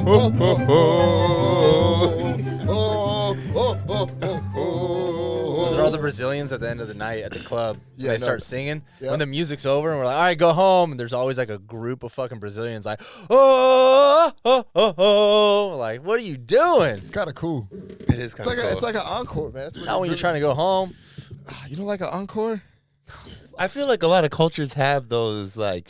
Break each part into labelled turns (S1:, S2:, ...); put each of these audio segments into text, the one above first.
S1: Those are all the Brazilians at the end of the night at the club.
S2: Yeah,
S1: they start singing.
S2: Yep.
S1: When the music's over and we're like, all right, go home. And there's always like a group of fucking Brazilians like, oh, oh, oh, oh. Like, what are you doing?
S2: It's kind of cool.
S3: It is kind of cool.
S2: It's like an encore, man.
S1: Not when you're trying to go home.
S2: You don't like an encore?
S3: I feel like a lot of cultures have those, like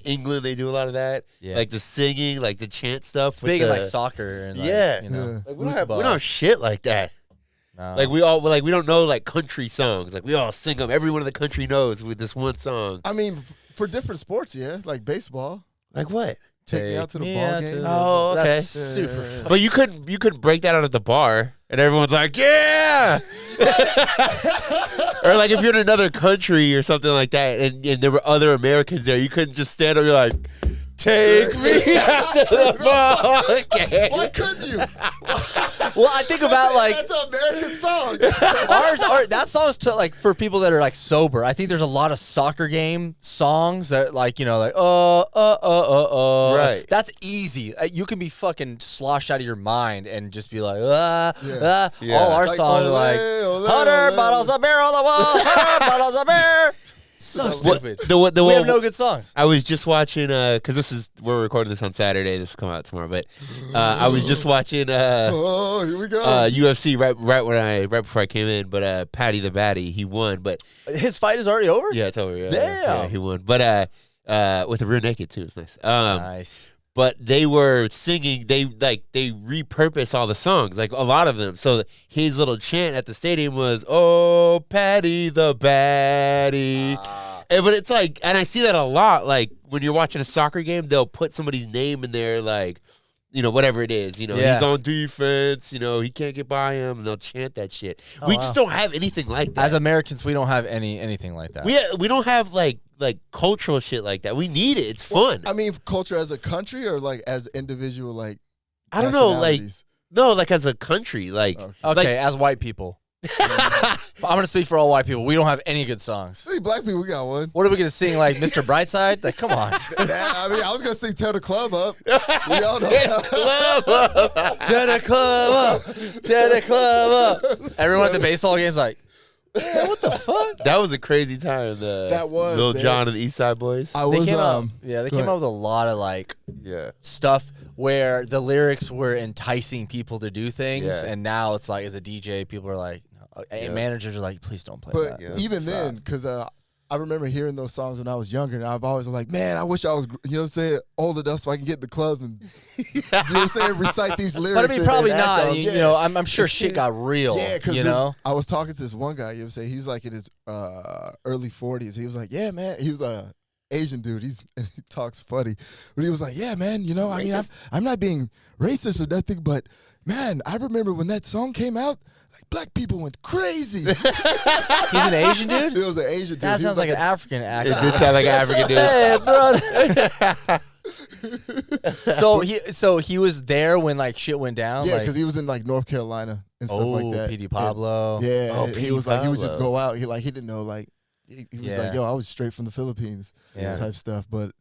S3: England, they do a lot of that.
S1: Yeah.
S3: Like the singing, like the chant stuff.
S1: It's big in like soccer and like,
S3: Yeah.
S1: you know.
S3: Like, we don't have shit like that.
S1: No.
S3: Like we don't know like country songs. Like we all sing them. Everyone in the country knows with this one song.
S2: I mean, for different sports, yeah, like baseball.
S3: Like what?
S2: Take me out to the ball game.
S3: Oh, okay.
S1: That's super fun.
S3: But you couldn't break that out at the bar, and everyone's like, yeah. Or like if you're in another country or something like that, and there were other Americans there, you couldn't just stand up. You're like, take me out to the ball game.
S2: Why couldn't you?
S1: Well, I think about like
S2: That's an American song.
S1: that song's to like for people that are like sober. I think there's a lot of soccer game songs that like, you know, like
S3: Right.
S1: That's easy. You can be fucking sloshed out of your mind and just be like
S3: Yeah.
S1: All our
S2: Like,
S1: songs are like
S2: ole,
S1: 100
S2: ole.
S1: bottles of beer on the wall, 100 bottles of beer. So stupid. We have no good songs.
S3: I was just watching because we're recording this on Saturday. This will come out tomorrow, but I was just watching
S2: Oh, here we go.
S3: UFC right before I came in. But Paddy the Baddy, he won. But
S1: His fight is already over?
S3: yeah, it's over. Yeah,
S1: Damn.
S3: yeah, he won. But with a rear naked too. It's nice.
S1: Nice.
S3: But they were singing. They repurposed all the songs, like a lot of them. So his little chant at the stadium was, "Oh, Paddy the Baddy." But it's like, and I see that a lot. Like when you're watching a soccer game, they'll put somebody's name in there, like, you know, whatever it is. You know,
S1: Yeah.
S3: he's on defense. You know, he can't get by him. And they'll chant that shit. We just don't have anything like that.
S1: As Americans, we don't have anything like that.
S3: We don't have like cultural shit like that. We need it. It's fun.
S2: I mean, culture as a country or like as individual, like
S3: I don't know, like
S2: nationalities?
S3: no, like as a country, like
S1: Okay, as white people. I'm going to speak for all white people. We don't have any good songs.
S2: See, black people, we got one.
S1: What are we going to sing, like Mr. Brightside? Like, come on.
S2: I mean, I was gonna sing "Tear the Club Up." We all know.
S1: Tear the club up. Tear the club up. Everyone at the baseball game's like, yeah, what the fuck?
S3: that was a crazy time.
S2: That was,
S3: Lil
S2: man.
S3: Jon and the East Side Boys.
S2: I
S1: They
S2: was
S1: came out.
S2: go
S1: They came
S2: ahead.
S1: out with a lot of like
S3: Yeah,
S1: stuff where the lyrics were enticing people to do things,
S3: Yeah.
S1: and now it's like as a DJ, people are like, no. And managers are like, please don't play
S2: But
S1: that.
S2: even then, because I remember hearing those songs when I was younger, and I've always been like, man, I wish I was, you know what I'm saying, old enough so I can get in the club and, you know what I'm saying, recite these lyrics.
S1: But I mean, probably
S2: and act
S1: not.
S2: on-
S1: You know, I'm sure shit got real.
S2: Yeah, because
S1: you know,
S2: I was talking to this one guy. You know what I'm saying, he's like in his early 40s. He was like, yeah, man. He was a Asian dude. He talks funny, but he was like, yeah, man. You know, I mean, I'm not being racist or nothing, but man, I remember when that song came out. Like, black people went crazy.
S1: he's an Asian dude.
S2: It was an Asian dude.
S1: That
S2: He
S1: sounds
S2: was
S1: like an African
S3: it
S1: accent.
S3: did sound like an African dude.
S1: Hey, brother. So he was there when like shit went down.
S2: Yeah,
S1: like,
S2: because he was in like North Carolina and stuff like that.
S1: P.D. Pablo.
S2: Yeah,
S3: Oh,
S2: and he
S3: P.D.
S2: was like, he would just
S3: Pablo.
S2: go out. He didn't know, like, he was
S1: Yeah.
S2: like, yo, I was straight from the Philippines,
S1: Yeah.
S2: type stuff. But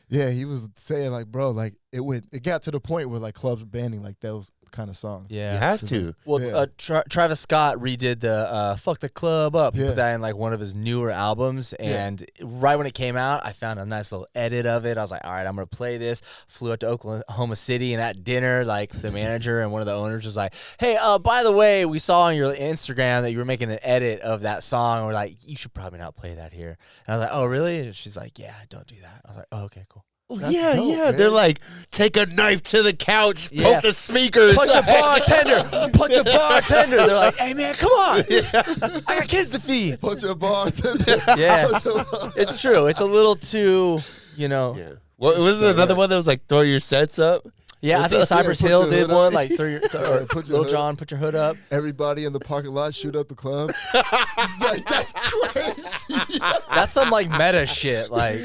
S2: yeah, he was saying like, bro, like it got to the point where like clubs were banning like those kind of songs.
S3: You
S1: Yeah.
S3: have to.
S1: Well,
S2: Yeah.
S1: Travis Scott redid the "Fuck the Club Up." He
S2: Yeah.
S1: put that in like one of his newer albums, and right when it came out, I found a nice little edit of it. I was like, "All right, I'm gonna play this." Flew up to Oklahoma City, and at dinner, like the manager and one of the owners was like, "Hey, by the way, we saw on your Instagram that you were making an edit of that song. And we're like, you should probably not play that here." And I was like, "Oh, really?" And she's like, "Yeah, don't do that." I was like, "Oh, okay, cool."
S3: Well,
S2: That's
S3: yeah,
S2: dope,
S3: yeah.
S2: man.
S3: They're like, take a knife to the couch,
S1: Yeah.
S3: poke the speakers.
S1: Punch a bartender. Punch a bartender. They're like, "Hey, man, come on. I got kids to feed."
S2: Punch a bartender.
S1: Yeah, it's true. It's a little too, you know.
S3: Yeah. Well, was there another one that was like, throw your sets up?
S1: Yeah, I
S2: What's
S1: think
S2: that?
S1: Cypress
S2: Yeah,
S1: Hill
S2: put your
S1: did
S2: hood
S1: one.
S2: up.
S1: Like,
S2: Put your
S1: Lil
S2: hood
S1: Jon, put your hood up.
S2: Everybody in the parking lot shoot up the club. Like, that's crazy.
S1: That's some like meta shit. Like,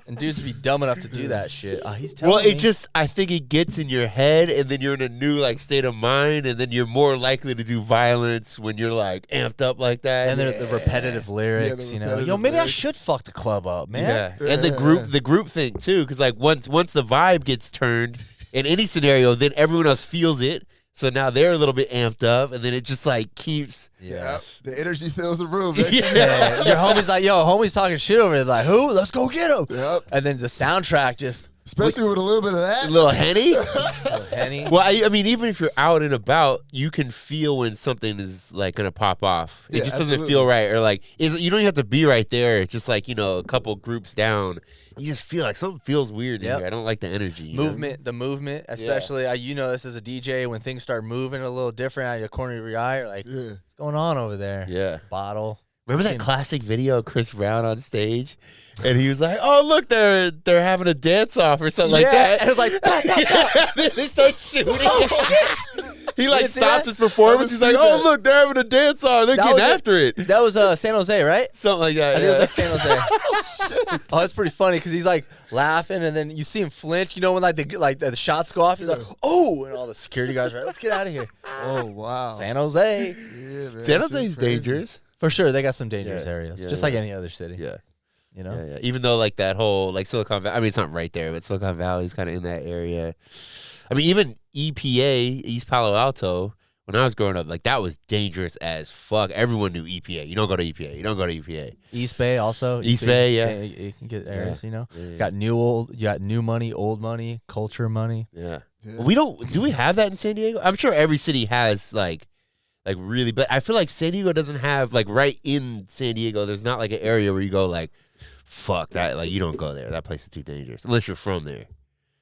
S1: and dudes be dumb enough to do that shit. He's telling
S3: Well,
S1: me.
S3: it just, I think it gets in your head, and then you're in a new like state of mind, and then you're more likely to do violence when you're like amped up like that.
S1: and the repetitive lyrics,
S2: the
S1: you know.
S2: repetitive
S1: Yo, maybe I
S2: lyrics.
S1: should fuck the club up, man.
S3: yeah, and the group thing too, because like once the vibe gets turned, in any scenario, then everyone else feels it. So now they're a little bit amped up, and then it just like keeps.
S2: Yeah, the energy fills the room.
S1: Yeah. Your homie's like, yo, homie's talking shit over there. Like, who? Let's go get him.
S2: Yep.
S1: And then the soundtrack just.
S2: Especially with a little bit of that.
S3: A little Henny?
S1: Henny.
S3: Well, I mean, even if you're out and about, you can feel when something is like gonna pop off. It just doesn't feel right, or like you don't even have to be right there. It's just like a couple groups down. You just feel like something feels weird in here. I don't like the energy.
S1: The movement, especially this as a DJ, when things start moving a little different out of the corner of your eye, you're like, what's going on over there?
S3: Yeah.
S1: Bottle.
S3: Remember that classic video of Chris Brown on stage? And he was like, "Oh, look, they're having a dance off or something like that."
S1: And it was like,
S3: then they start shooting.
S1: oh shit!
S3: He like stops his performance. He's like, "Oh, look, they're having a dance off. They're getting after it."
S1: That was San Jose, right?
S3: Something like that.
S1: I think it was like San Jose. Oh, that's pretty funny because he's like laughing, and then you see him flinch. When the shots go off, he's like, "Oh!" And all the security guards are like, "Let's get out of here."
S2: Oh wow,
S1: San Jose.
S2: Yeah, man,
S3: San Jose's dangerous
S1: for sure. They got some dangerous areas, just like any other city.
S3: Yeah.
S1: Yeah.
S3: Even though like that whole like Silicon Valley, I mean it's not right there, but Silicon Valley's kind of in that area. I mean even EPA, East Palo Alto, when I was growing up, like that was dangerous as fuck. Everyone knew EPA. You don't go to EPA. You don't go to EPA.
S1: East Bay also.
S3: East Bay, yeah.
S1: You can get areas,
S3: Yeah.
S1: You got you got new money, old money, culture money.
S3: Yeah. Do we have that in San Diego? I'm sure every city has like really, but I feel like San Diego doesn't have like right in San Diego. There's not like an area where you go like, fuck that, like you don't go there. That place is too dangerous unless you're from there.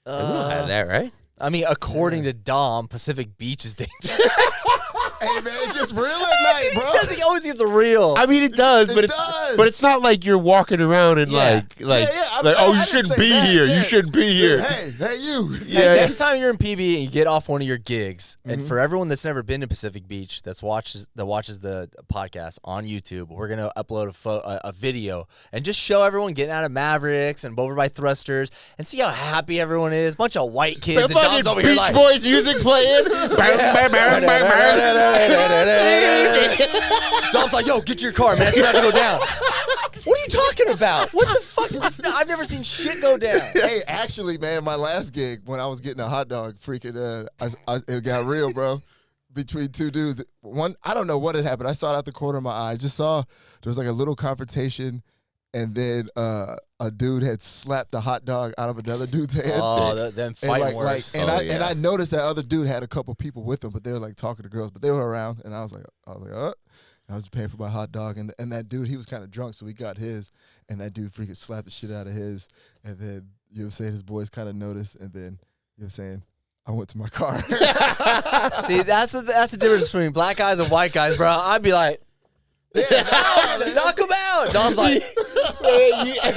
S3: We don't have that, right?
S1: I mean, according to Dom, Pacific Beach is dangerous.
S2: Hey man, it gets real at night, bro.
S1: He says he always gets real.
S3: I mean, it does, but
S2: does.
S3: it's not like you're walking around and you shouldn't be here. You shouldn't be here.
S2: Hey, you.
S1: Hey, next time you're in PB and you get off one of your gigs, and for everyone that's never been to Pacific Beach that watches the podcast on YouTube, we're gonna upload a video and just show everyone getting out of Mavericks and over by Thrusters and see how happy everyone is. Bunch of white kids. And Dom's over here
S3: Beach
S1: like,
S3: Boys music playing.
S1: Dom's like, yo, get to your car, man. It's about to go down. What are you talking about? What the fuck? I've never seen shit go down.
S2: Hey, actually, man, my last gig when I was getting a hot dog, freaking, it got real, bro. Between two dudes, one, I don't know what had happened. I saw it out the corner of my eye. I just saw there was like a little confrontation, and then a dude had slapped the hot dog out of another dude's hand.
S1: Oh, then fighting worse.
S2: And I noticed that other dude had a couple people with him, but they were like talking to girls, but they were around, and I was like, I was paying for my hot dog, and that dude, he was kind of drunk, so he got his, and that dude freaking slapped the shit out of his, and then his boys kind of noticed, and then I went to my car.
S1: See, that's the difference between black guys and white guys, bro. I'd be like, knock him out. Dom's like,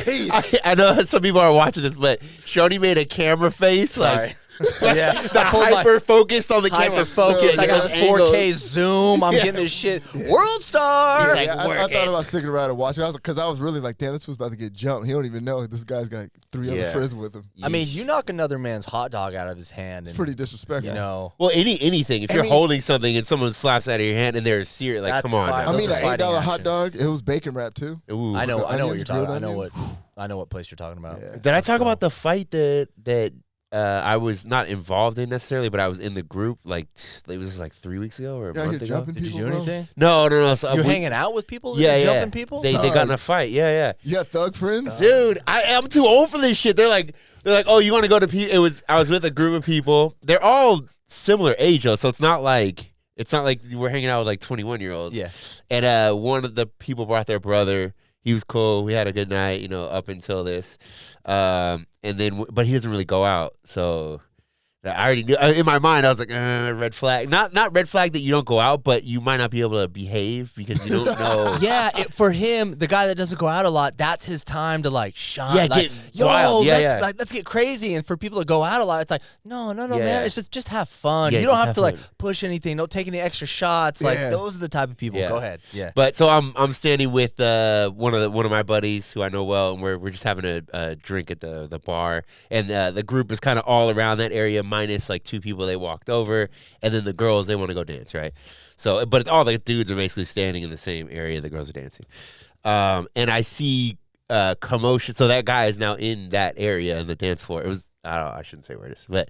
S1: peace.
S3: I know some people are watching this, but Shoney made a camera face.
S1: Sorry.
S3: Like,
S1: Yeah,
S3: hyper focused on the camera.
S1: hyper focus. I got
S3: Angles.
S1: 4K zoom. I'm getting this shit. World star.
S3: He's like,
S2: I thought about sticking around and watching. Because I was really like, damn, this was about to get jumped. He don't even know this guy's got 3 other friends with him.
S1: I mean, you knock another man's hot dog out of his hand.
S2: It's pretty disrespectful.
S1: You know.
S3: Well, anything. If you're holding something and someone slaps out of your hand and they're serious, like,
S1: That's
S3: come on.
S1: fire.
S3: now.
S2: I mean,
S1: Those
S2: an
S1: are fighting
S2: $8 hot
S1: actions.
S2: dog, it was bacon wrap too.
S3: Ooh.
S1: I know what you're
S2: onions,
S1: talking.
S2: grilled
S1: I know what place you're talking about.
S2: Yeah.
S3: Did I talk about the fight that I was not involved in necessarily, but I was in the group? Like, it was like 3 weeks ago or a
S2: Yeah,
S3: month
S2: you're
S3: ago.
S2: jumping
S1: Did you
S2: people,
S1: do
S2: bro?
S1: anything?
S3: No. So
S1: You're hanging out with people?
S3: Yeah,
S1: Jumping people?
S3: They got in a
S2: Thugs.
S3: fight. Yeah.
S2: You got thug friends?
S3: Dude, I'm too old for this shit. They're like, oh, you want to go to I was with a group of people. They're all similar age though, so it's not like we're hanging out with like 21-year-olds.
S1: Yeah.
S3: And one of the people brought their brother. He was cool. We had a good night, up until this. And then, but he doesn't really go out, so. I already knew in my mind. I was like, red flag. Not red flag that you don't go out, but you might not be able to behave because you don't know.
S1: Yeah, for him, the guy that doesn't go out a lot, that's his time to like shine.
S3: Yeah,
S1: like,
S3: get wild. Yeah,
S1: let's get crazy. And for people to go out a lot, it's like, no, man. It's just have fun.
S3: Yeah,
S1: you don't
S3: just
S1: have
S3: have
S1: to like
S3: fun.
S1: push anything. Don't take any extra shots. Like
S2: Yeah.
S1: those are the type of people.
S3: Yeah.
S1: Go ahead. Yeah.
S3: But so I'm standing with one of my buddies who I know well, and we're just having a drink at the bar, and the group is kind of all around that area minus like 2 people they walked over, and then the girls, they want to go dance, right? So, but all the dudes are basically standing in the same area the girls are dancing. And I see commotion. So that guy is now in that area in the dance floor. I shouldn't say where it is, but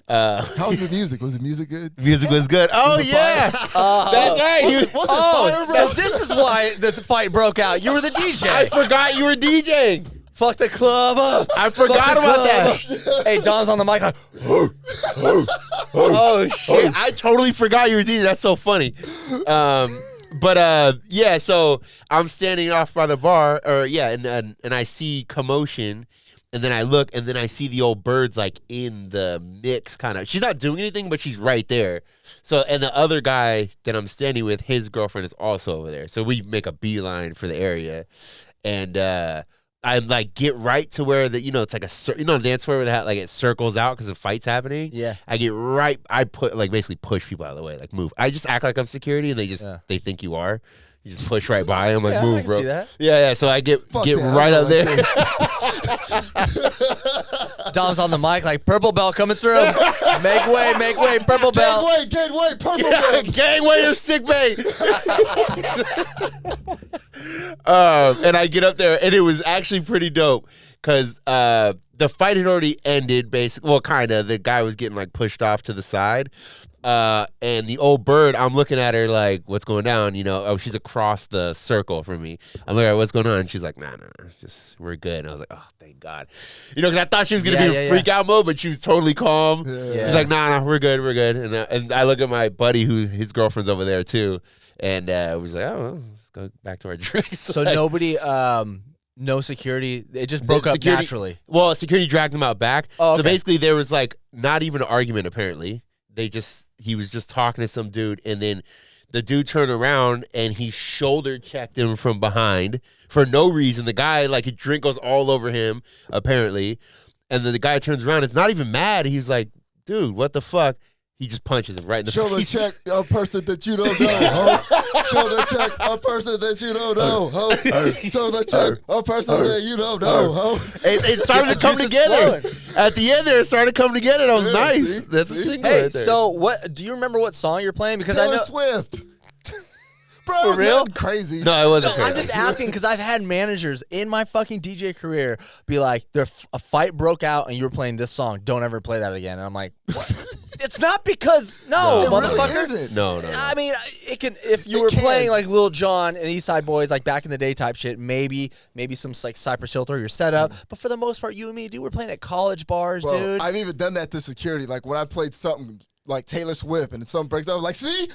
S2: How was the music? Was the music good?
S3: music was good. Oh yeah, that's right.
S1: So this is why the fight broke out. You were the DJ.
S3: I forgot you were DJing.
S1: Fuck the club up.
S3: I forgot about that.
S1: Hey, Dom's on the mic like,
S3: Oh shit! I totally forgot you were DJing. That's so funny. But yeah. So I'm standing off by the bar, and I see commotion. And then I look, and then I see the old birds like in the mix, kind of. She's not doing anything, but she's right there. So, and the other guy that I'm standing with, his girlfriend is also over there. So we make a beeline for the area, and I like get right to where it's like the dance floor where it circles out because the fight's happening.
S1: Yeah.
S3: I get right. I basically push people out of the way, like move. I just act like I'm security, and they think you are. You just push right by him, like move,
S1: I can
S3: bro.
S1: see that.
S3: Yeah. So I get right up there.
S1: Dom's on the mic like, purple belt coming through. Make way, purple belt.
S2: Gateway, purple belt.
S3: Gangway of sick bay. And I get up there, and it was actually pretty dope because the fight had already ended, basically. Well, kind of. The guy was getting like pushed off to the side. And the old bird, I'm looking at her like, what's going down? She's across the circle from me. I'm like, what's going on? And she's like, nah, just, we're good. And I was like, oh, thank God. Because I thought she was going to be in freak out mode, but she was totally calm.
S2: Yeah.
S3: She's like, nah, we're good. And I look at my buddy his girlfriend's over there too. And we was like, oh, well, let's go back to our drinks.
S1: So
S3: like,
S1: nobody, no security, it just broke up naturally.
S3: Well, security dragged him out back.
S1: Oh, okay.
S3: So basically there was like not even an argument apparently. He was just talking to some dude, and then the dude turned around and he shoulder checked him from behind for no reason. The guy, like, a drink goes all over him, apparently. And then the guy turns around, it's not even mad. He's like, dude, what the fuck? He just punches him right in the
S2: Shoulder
S3: face.
S2: check a person that you don't know, ho. Shoulder check a person that you don't know, ho. Shoulder check a person that you don't know, ho.
S3: It started to come together. At the end there, it started coming together. That was nice.
S2: See?
S3: That's a
S2: See?
S3: single
S1: Hey,
S3: right there.
S1: so what? Do you remember what song you're playing? Because
S2: Taylor
S1: I know.
S2: Swift. Bro,
S1: For
S2: it's
S1: real?
S2: not crazy.
S3: No, it wasn't
S1: I'm
S3: crazy.
S1: just asking because I've had managers in my fucking DJ career be like, a fight broke out and you were playing this song. Don't ever play that again. And I'm like, what? It's not because
S3: No.
S2: It
S1: motherfucker.
S2: really isn't.
S3: No.
S1: I mean, it can. If you
S2: It
S1: were
S2: can.
S1: playing like Lil Jon and East Side Boys, like back in the day type shit, maybe some like Cypress Hill or your setup. But for the most part, you and me, dude, we're playing at college bars,
S2: Bro,
S1: dude.
S2: I've even done that to security. Like when I played something like Taylor Swift and something breaks up, I'm like, see?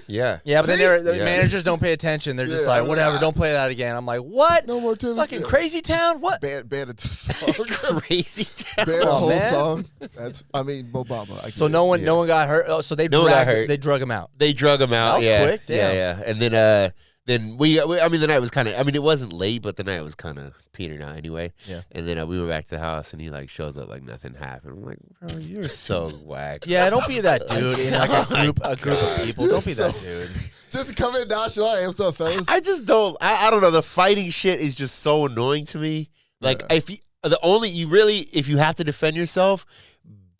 S3: Yeah.
S1: Yeah, but then
S2: See?
S1: the
S3: Yeah.
S1: managers don't pay attention. They're just
S2: Yeah,
S1: like, whatever, don't play that again. I'm like, what?
S2: No more Taylor
S1: Fucking
S2: Swift.
S1: Crazy Town? What?
S2: Banned the song.
S3: Crazy town.
S2: Banned the
S1: on,
S2: whole
S1: man.
S2: song. Obama. I
S1: So
S2: get
S1: no
S2: it.
S1: one got hurt. Oh, so they
S3: No one got hurt.
S1: They drug him out.
S3: They drug him out.
S1: That was
S3: yeah.
S1: quick, damn.
S3: Yeah. And then we I mean, the night was kind of. I mean, it wasn't late, but the night was kind of petering out anyway.
S1: Yeah.
S3: And then we went back to the house, and he like shows up like nothing happened. I'm like, bro, you're so whack.
S1: Yeah, don't be that dude in like a group of people. Don't be that dude.
S2: Just come in nonchalant. Hey, what's up, fellas?
S3: I just don't. I don't know. The fighting shit is just so annoying to me. Like if you have to defend yourself,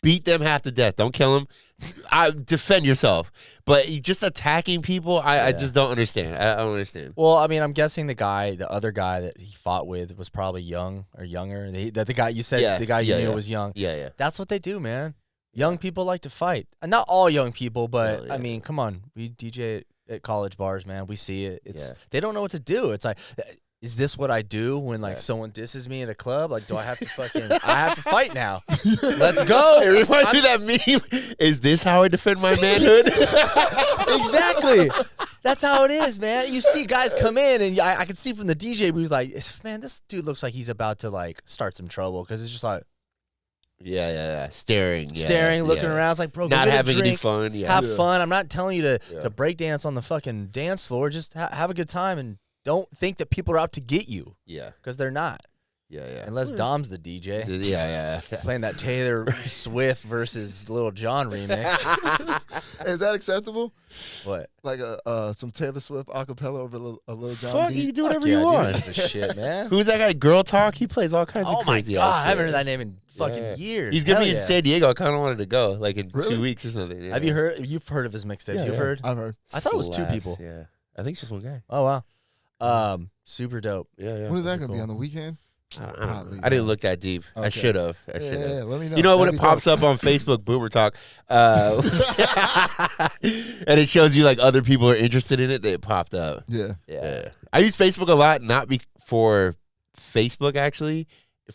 S3: beat them half to death. Don't kill them. Defend yourself. But you just attacking people, I just don't understand. I don't understand.
S1: Well, I mean, I'm guessing the other guy that he fought with was probably young or younger. The guy you said, the guy you knew was young.
S3: Yeah.
S1: That's what they do, man. Young people like to fight. Not all young people, but
S3: No, yeah.
S1: I mean, come on. We DJ at college bars, man. We see it. They don't know what to do. It's like, is this what I do when like someone disses me at a club? Like, do I have to I have to fight now? Let's go.
S3: It reminds me of that meme. Is this how I defend my manhood?
S1: Exactly. That's how it is, man. You see guys come in, and I can see from the DJ booth, like, man, this dude looks like he's about to like start some trouble because it's just like
S3: Staring,
S1: looking around. It's like, bro, go
S3: not
S1: get a
S3: having any
S1: drink,
S3: fun. Yeah,
S1: have fun. I'm not telling you to break dance on the fucking dance floor. Just have a good time and don't think that people are out to get you.
S3: Yeah,
S1: because they're not.
S3: Yeah.
S1: Unless Dom's the DJ.
S3: Yeah.
S1: Playing that Taylor Swift versus Lil Jon remix.
S2: Is that acceptable?
S1: What?
S2: Like some Taylor Swift acapella over a little John
S3: Fuck,
S2: beat?
S3: you can do whatever
S1: Yeah,
S3: you
S1: dude,
S3: want.
S1: that's the shit, man.
S3: Who's that guy? Girl Talk. He plays all kinds
S1: Oh
S3: of
S1: my
S3: crazy.
S1: god,
S3: ass
S1: I haven't
S3: shit.
S1: heard that name in fucking years.
S3: He's gonna
S1: Hell
S3: be in
S1: yeah.
S3: San Diego. I kind of wanted to go, like in
S2: Really?
S3: 2 weeks or something. Yeah.
S1: Have you heard? You've heard of his mixtapes?
S3: Yeah,
S1: You've
S3: yeah.
S1: heard?
S2: I've heard.
S1: I thought it was two
S3: Slaps,
S1: people.
S3: Yeah, I think it's just one guy.
S1: Oh wow, super dope.
S3: Yeah.
S2: When is that
S1: Super
S2: going to be
S1: cool.
S2: on the weekend?
S3: I don't
S2: Probably,
S3: know. I didn't look that deep. I
S2: Okay.
S3: should have. I
S2: Yeah,
S3: should have.
S2: yeah, let me know.
S3: You know when
S2: That'd
S3: it
S2: be
S3: pops
S2: dope.
S3: up on Facebook, Boomer Talk, and it shows you like other people are interested in it. They popped up.
S2: Yeah.
S3: Yeah. I use Facebook a lot, not for Facebook actually.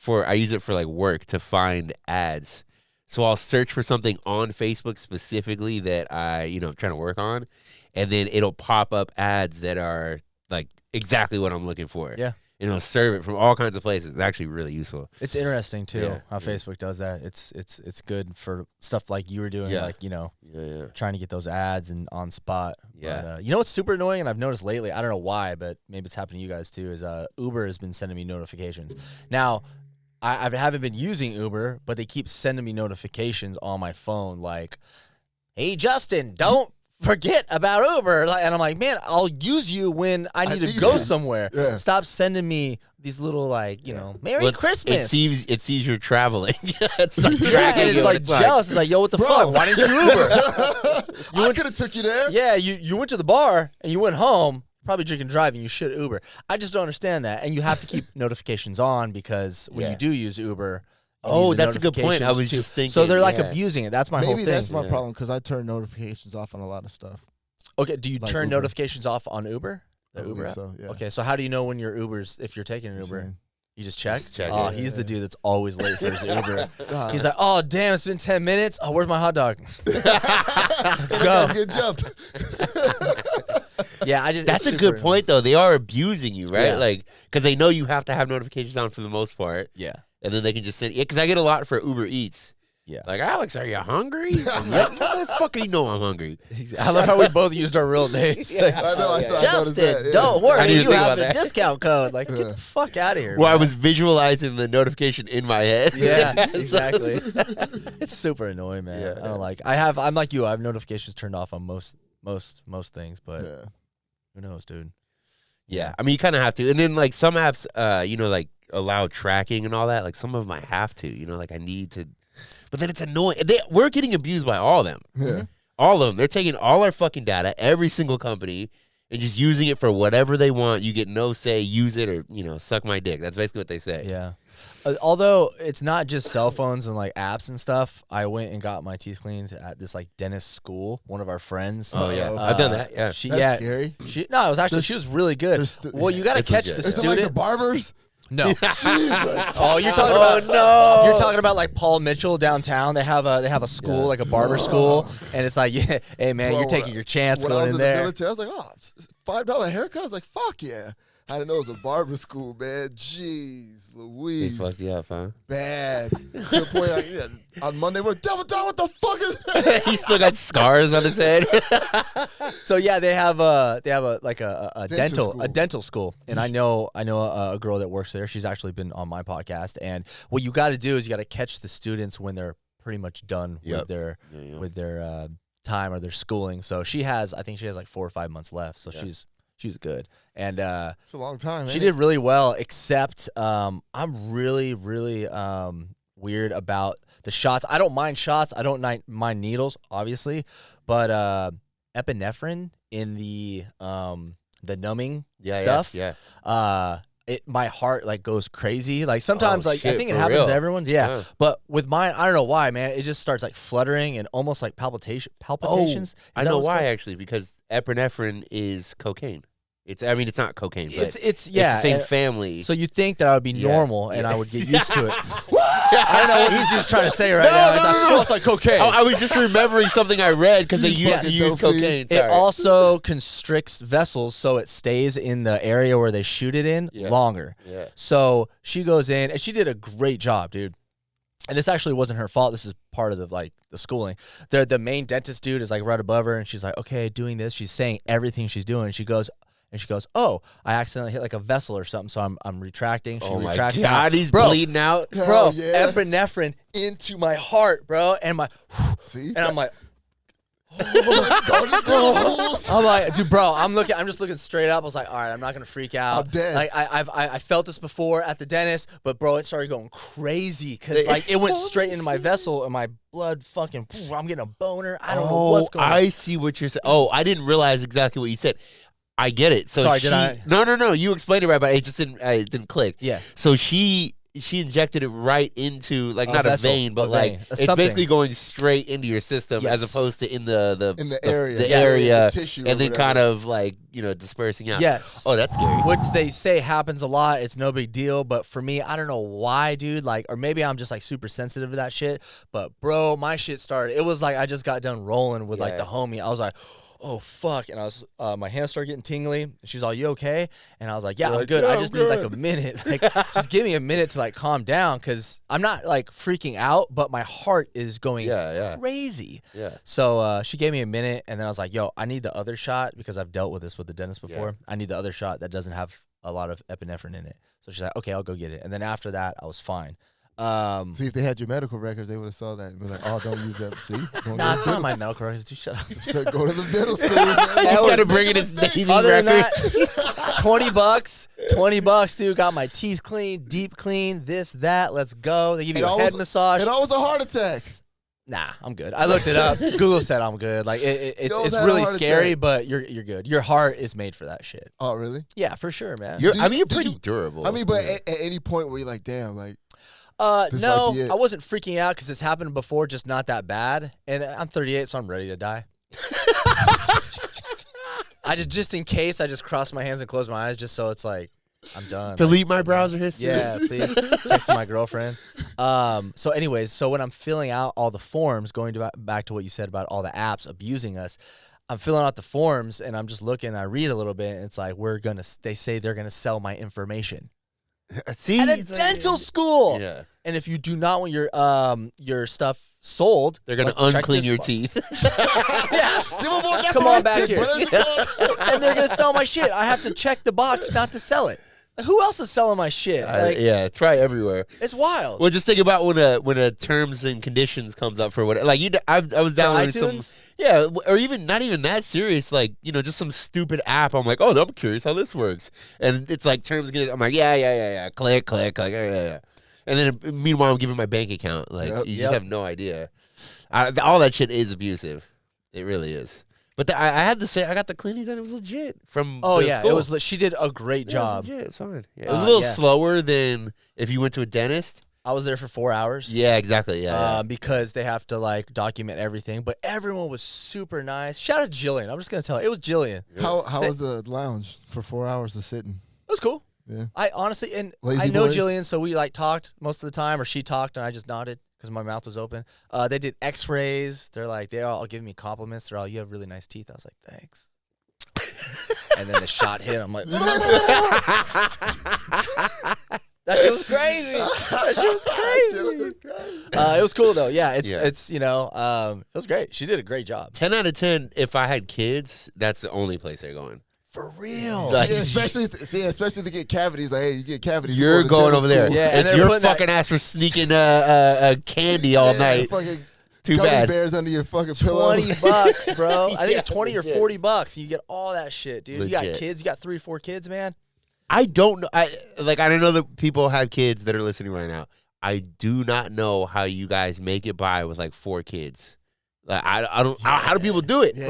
S3: I use it for like work to find ads. So I'll search for something on Facebook specifically that I'm trying to work on, and then it'll pop up ads that are like exactly what I'm looking for.
S1: Yeah.
S3: And it'll serve it from all kinds of places. It's actually really useful.
S1: It's interesting too
S3: Yeah,
S1: how
S3: yeah.
S1: Facebook does that. It's good for stuff like you were doing,
S3: Yeah.
S1: like
S3: Yeah.
S1: trying to get those ads and on spot.
S3: Yeah.
S1: But, you know what's super annoying, and I've noticed lately. I don't know why, but maybe it's happening to you guys too. Is Uber has been sending me notifications. Now, I haven't been using Uber, but they keep sending me notifications on my phone, like, "Hey Justin, don't forget about Uber." And I'm like, man, I'll use you when I need to go
S2: you.
S1: somewhere.
S2: Yeah.
S1: Stop sending me these little Merry Christmas.
S3: It sees you're traveling. It's like
S1: Yeah,
S3: tracking
S1: and
S3: you.
S1: it's like jealous. It's like, yo, what the
S2: Bro.
S1: fuck? Why didn't you Uber?
S2: I could have took you there.
S1: Yeah, you went to the bar and you went home, probably drinking and driving. You should Uber. I just don't understand that. And you have to keep notifications on because when
S3: Yeah.
S1: you do use Uber. you
S3: Oh,
S1: need the
S3: that's a good point. I
S1: notifications
S3: was
S1: too.
S3: just thinking.
S1: So they're like
S3: yeah.
S1: abusing it. That's my whole
S2: Maybe
S1: thing.
S2: that's my
S3: Yeah.
S2: problem because I turn notifications off on a lot of stuff.
S1: Okay, do you
S2: Like
S1: turn
S2: Uber.
S1: notifications off on Uber? The
S2: I believe
S1: Uber app?
S2: so, yeah.
S1: Okay, so how do you know when your Uber's, if you're taking an
S2: You're
S1: Uber?
S2: saying-
S1: You just check?
S3: Just check
S1: Oh,
S3: it.
S1: he's the dude that's always late for his Uber.
S2: Ah.
S1: He's like, oh, damn, it's been 10 minutes. Oh, where's my hot dog?
S2: Let's
S1: go.
S2: Get jumped.
S1: Yeah,
S3: That's
S1: it's
S3: a good
S1: super-
S3: point, though. They are abusing you, right?
S1: Yeah.
S3: Like, because they know you have to have notifications on for the most part,
S1: Yeah,
S3: and then they can just send. Yeah, because I get a lot for Uber Eats.
S1: yeah.
S3: Like, Alex, are you hungry? Yep. Motherfucker, you know I'm hungry.
S1: I love how we both used our real names. Like,
S2: I know. I noticed
S1: Justin,
S2: that, yeah.
S1: don't
S3: I
S1: worry,
S3: didn't
S1: you
S3: think
S1: have
S3: about
S1: a
S3: that.
S1: discount code. Like, get the fuck out of here.
S3: Well, I
S1: man.
S3: was visualizing the notification in my head.
S1: Yeah,
S3: So-
S1: exactly. It's super annoying, man.
S3: Yeah.
S1: I don't like. I'm like you. I have notifications turned off on most things, but
S2: Yeah.
S1: who knows, dude?
S3: Yeah, I mean, you kind of have to. And then, like, some apps, like, allow tracking and all that. Like, some of them I have to, like, I need to. But then it's annoying. We're getting abused by all of them.
S2: Yeah.
S3: All of them. They're taking all our fucking data, every single company, and just using it for whatever they want. You get no say, use it, or, suck my dick. That's basically what they say.
S1: Yeah. Although it's not just cell phones and like apps and stuff. I went and got my teeth cleaned at this like dentist school. One of our friends.
S3: Oh, yeah.
S2: Uh-oh.
S3: I've done that, yeah.
S1: She
S2: That's scary.
S1: No, it was actually she was really good.
S2: There's stu-
S1: Well, you got to
S3: It's
S1: catch
S3: legit.
S1: the
S2: Is it like the
S1: student.
S2: barbers?
S1: No.
S2: Jesus.
S1: Oh, you're talking
S3: Oh,
S1: about
S3: no.
S1: You're talking about like Paul Mitchell downtown. They have a school,
S3: Yes.
S1: like a barber school, and it's like, yeah, hey man,
S2: Bro,
S1: you're taking your chance
S2: When I
S1: going
S2: was
S1: in
S2: in the
S1: there.
S2: military, I was like, oh, $5 haircut? I was like, fuck yeah. I didn't know it was a barber school, man. Jeez,
S3: They
S2: Louise.
S3: fucked you up, huh?
S2: Bad. To the point, on Monday, we're Devil Dog, what the fuck is that?
S3: He still got scars on his head.
S1: So yeah, they have a
S2: Dental
S1: dental school, and I know a girl that works there. She's actually been on my podcast, and what you got to do is you got to catch the students when they're pretty much done
S3: Yep.
S1: with their time or their schooling. So I think she has like 4 or 5 months left. So
S3: Yeah.
S1: she's good, and
S2: It's a long time, man.
S1: she did really well. Except I'm really weird about the shots. I don't mind shots. I don't mind needles, obviously, but epinephrine in the numbing stuff.
S3: Yeah.
S1: My heart like goes crazy. Like sometimes,
S3: Oh,
S1: like I
S3: shit,
S1: think it
S3: for
S1: happens
S3: real?
S1: to everyone's. Yeah.
S3: Yeah.
S1: But with mine, I don't know why, man. It just starts like fluttering and almost like palpitations. Is
S3: I
S1: that
S3: know
S1: what it's
S3: why
S1: called?
S3: actually, because epinephrine is cocaine. It's not cocaine, but
S1: It's yeah.
S3: it's the same
S1: and-
S3: family.
S1: So you think that I would be
S3: Yeah.
S1: normal and
S3: Yeah.
S1: I would get used to it. I don't know what he's just trying to say right now. It's like, oh, it's like cocaine.
S3: I was just remembering something I read because they
S2: You
S3: used to
S2: fucking
S3: use
S2: Sophie.
S3: cocaine.
S1: It
S3: Sorry.
S1: also constricts vessels so it stays in the area where they shoot it in
S3: Yeah.
S1: longer.
S3: Yeah.
S1: So she goes in and she did a great job, dude. And this actually wasn't her fault. This is part of the schooling. The main dentist dude is like right above her, and she's like, okay, doing this. She's saying everything she's doing. She goes, oh, I accidentally hit like a vessel or something, so I'm retracting. She
S3: Oh my
S1: retracts
S3: God,
S1: out.
S3: he's
S1: Bro,
S3: bleeding out.
S1: Bro,
S2: Hell yeah.
S1: epinephrine into my heart, bro, and
S2: See?
S1: and I'm like,
S2: Go to the
S1: I'm like, dude, bro, I'm just looking straight up. I was like, all right, I'm not gonna freak out.
S2: I'm dead.
S1: Like I felt this before at the dentist, but bro, it started going crazy because like it went straight into my vessel and my blood fucking. I'm getting a boner. I don't know what's going on.
S3: I see what you're saying. Oh, I didn't realize exactly what you said. I get it. So
S1: Sorry,
S3: she,
S1: did I?
S3: No. You explained it right, but it just didn't click.
S1: Yeah.
S3: So she injected it right into like not
S1: vessel,
S3: a vein, but
S1: a
S3: like
S1: vein,
S3: it's
S1: something.
S3: basically going straight into your system as
S1: Yes.
S3: opposed to in the
S2: area,
S3: the
S2: yes.
S3: area,
S2: The tissue or
S3: and then
S2: whatever.
S3: kind of like dispersing out.
S1: Yes.
S3: Oh, that's scary.
S1: Which they say happens a lot. It's no big deal. But for me, I don't know why, dude. Like, or maybe I'm just like super sensitive to that shit. But bro, my shit started. It was like I just got done rolling with like the homie. I was like, oh fuck, and I was my hands started getting tingly. And she's all, you okay? And I was like, yeah, I'm good. I just need like a minute. Like, just give me a minute to like calm down, because I'm not like freaking out, but my heart is going crazy.
S3: Yeah.
S1: So she gave me a minute, and then I was like, yo, I need the other shot, because I've dealt with this with the dentist before.
S3: Yeah.
S1: I need the other shot that doesn't have a lot of epinephrine in it. So she's like, okay, I'll go get it. And then after that, I was fine.
S2: See, if they had your medical records, they would have saw that and be like, "Oh, don't use that." See,
S1: Nah, it's not my medical records. Dude, shut up.
S2: So go to the dental school.
S3: He's got to bring in his Navy
S1: Other than
S3: records.
S1: that, $20, dude. Got my teeth clean, deep clean, this, that. Let's go. They give you a head massage.
S2: It always a heart attack.
S1: Nah, I'm good. I looked it up. Google said I'm good. Like it's
S2: had a
S1: really
S2: heart
S1: scary,
S2: attack.
S1: but you're good. Your heart is made for that shit.
S2: Oh, really?
S1: Yeah, for sure, man.
S3: You're
S2: Did
S3: pretty
S2: you-
S3: durable.
S2: I mean, but at any point where you're like, damn, like, This
S1: no,
S2: might be it.
S1: I wasn't freaking out because it's happened before, just not that bad. And I'm 38, so I'm ready to die. I just in case, I just cross my hands and close my eyes, just so it's like I'm done.
S3: delete my browser history.
S1: Yeah, please. Texting my girlfriend. So anyways, so when I'm filling out all the forms, going back to what you said about all the apps abusing us, I'm filling out the forms and I'm just looking, I read a little bit, and it's like, they say they're going to sell my information.
S3: See,
S1: At a
S3: it's like-
S1: dental school.
S3: Yeah.
S1: And if you do not want your stuff sold,
S3: They're gonna
S1: like, check
S3: unclean
S1: this
S3: your
S1: box.
S3: teeth.
S1: Yeah.
S2: give them more.
S1: Come on back here.
S2: What is it called?
S1: And they're gonna sell my shit. I have to check the box not to sell it. Who else is selling my shit? Like,
S3: Yeah, it's probably everywhere.
S1: it's wild.
S3: Well, just think about when a terms and conditions comes up for what, like I was downloading some,
S1: iTunes?
S3: or even not even that serious, like just some stupid app. I'm like, oh, I'm curious how this works, and it's like terms and conditions. I'm like, yeah, click, yeah. And then meanwhile, I'm giving my bank account. Like you just have no idea. All that shit is abusive. It really is. But I had to say, I got the cleanings and it was legit from.
S1: Oh
S3: the
S1: yeah,
S3: school.
S1: it was. She did a great
S3: Yeah,
S1: job.
S3: it was legit. It's fine. Yeah, it was a little slower than if you went to a dentist.
S1: I was there for 4 hours.
S3: Yeah, exactly. Yeah.
S1: Because they have to like document everything. But everyone was super nice. Shout out to Jillian. I'm just gonna tell you, it was Jillian. It
S2: How was the lounge for 4 hours of sitting?
S1: was cool.
S2: Yeah.
S1: I honestly, and
S2: Lazy
S1: I know
S2: boys?
S1: Jillian, so we like talked most of the time, or she talked and I just nodded because my mouth was open. They did X-rays. They're all giving me compliments. They're all, you have really nice teeth. I was like, thanks. And then the shot hit. I'm like, that shit was crazy. That shit was crazy. It was cool though. Yeah, it's it was great. She did a great job.
S3: 10 out of 10. If I had kids, that's the only place they're going.
S1: For real.
S3: Like,
S2: Yeah, especially to get cavities. Like, hey, you get cavities.
S3: You're
S2: to
S3: going
S2: dental
S3: over there.
S2: school.
S1: Yeah, and
S3: it's
S1: they're
S3: your
S1: putting that-
S3: fucking ass for sneaking candy all night.
S2: Fucking
S3: Too
S2: gummy
S3: bad.
S2: bears under your fucking pillow.
S1: $20, bro. I think
S3: Yeah,
S1: it's 20 or
S3: legit.
S1: $40. You get all that shit, dude. You got
S3: Legit.
S1: kids. You got 3 or 4 kids, man.
S3: I don't know. I don't know that people have kids that are listening right now. I do not know how you guys make it by with like 4 kids. Like I don't. How do people do it?
S2: Yeah.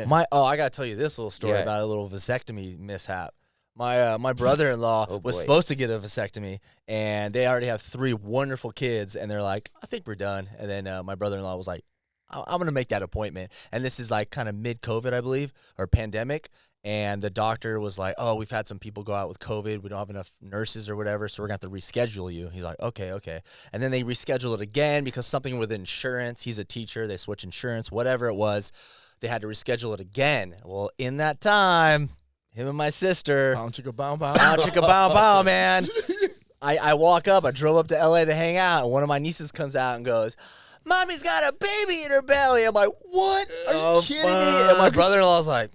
S1: Bro, I gotta tell you this little story
S3: Yeah.
S1: about a little vasectomy mishap. My brother-in-law
S3: Oh,
S1: was
S3: boy.
S1: supposed to get a vasectomy, and they already have 3 wonderful kids, and they're like, I think we're done. And then my brother-in-law was like, I'm gonna make that appointment. And this is like kind of mid-COVID, I believe, or pandemic. And the doctor was like, oh, we've had some people go out with COVID. We don't have enough nurses or whatever, so we're going to have to reschedule you. He's like, okay. And then they rescheduled it again because something with insurance. He's a teacher. They switch insurance, whatever it was. They had to reschedule it again. Well, in that time, him and my sister,
S2: Bow chicka bow bow.
S1: bow chicka bow bow, man. I walk up. I drove up to L.A. to hang out, and one of my nieces comes out and goes, Mommy's got a baby in her belly. I'm like, what? Are you kidding me? And my brother-in-law's like,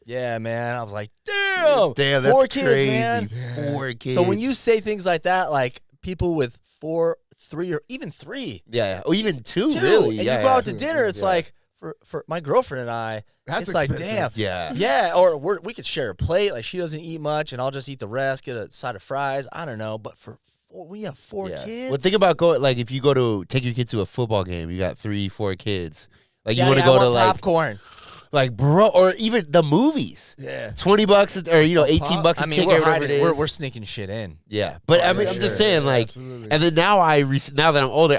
S1: yeah, man. I was like, damn.
S3: Damn, that's
S1: 4 kids,
S3: crazy.
S1: man.
S3: 4 kids.
S1: So when you say things like that, like people with 4, 3, or even 3,
S3: yeah, or even 2,
S1: 2,
S3: really,
S1: and
S3: yeah,
S1: you go out to
S3: yeah.
S1: dinner, it's
S3: Yeah.
S1: like for my girlfriend and I,
S2: That's
S1: it's like,
S2: expensive.
S1: damn.
S3: Yeah.
S1: Yeah, or we could share a plate. Like she doesn't eat much, and I'll just eat the rest, get a side of fries. I don't know, but we have 4 kids.
S3: Well, think about like if you go to take your kids to a football game, you got 3, 4 kids. Like
S1: Daddy,
S3: you want to
S1: I
S3: go
S1: want
S3: to like
S1: popcorn.
S3: Like, bro, or even the movies.
S2: Yeah.
S3: $20 or, you know, $18 a ticket,
S1: we're
S3: whatever it is.
S1: We're sneaking shit in.
S3: Yeah. But I mean, I'm just saying, like,
S2: absolutely.
S3: and then now now that I'm older,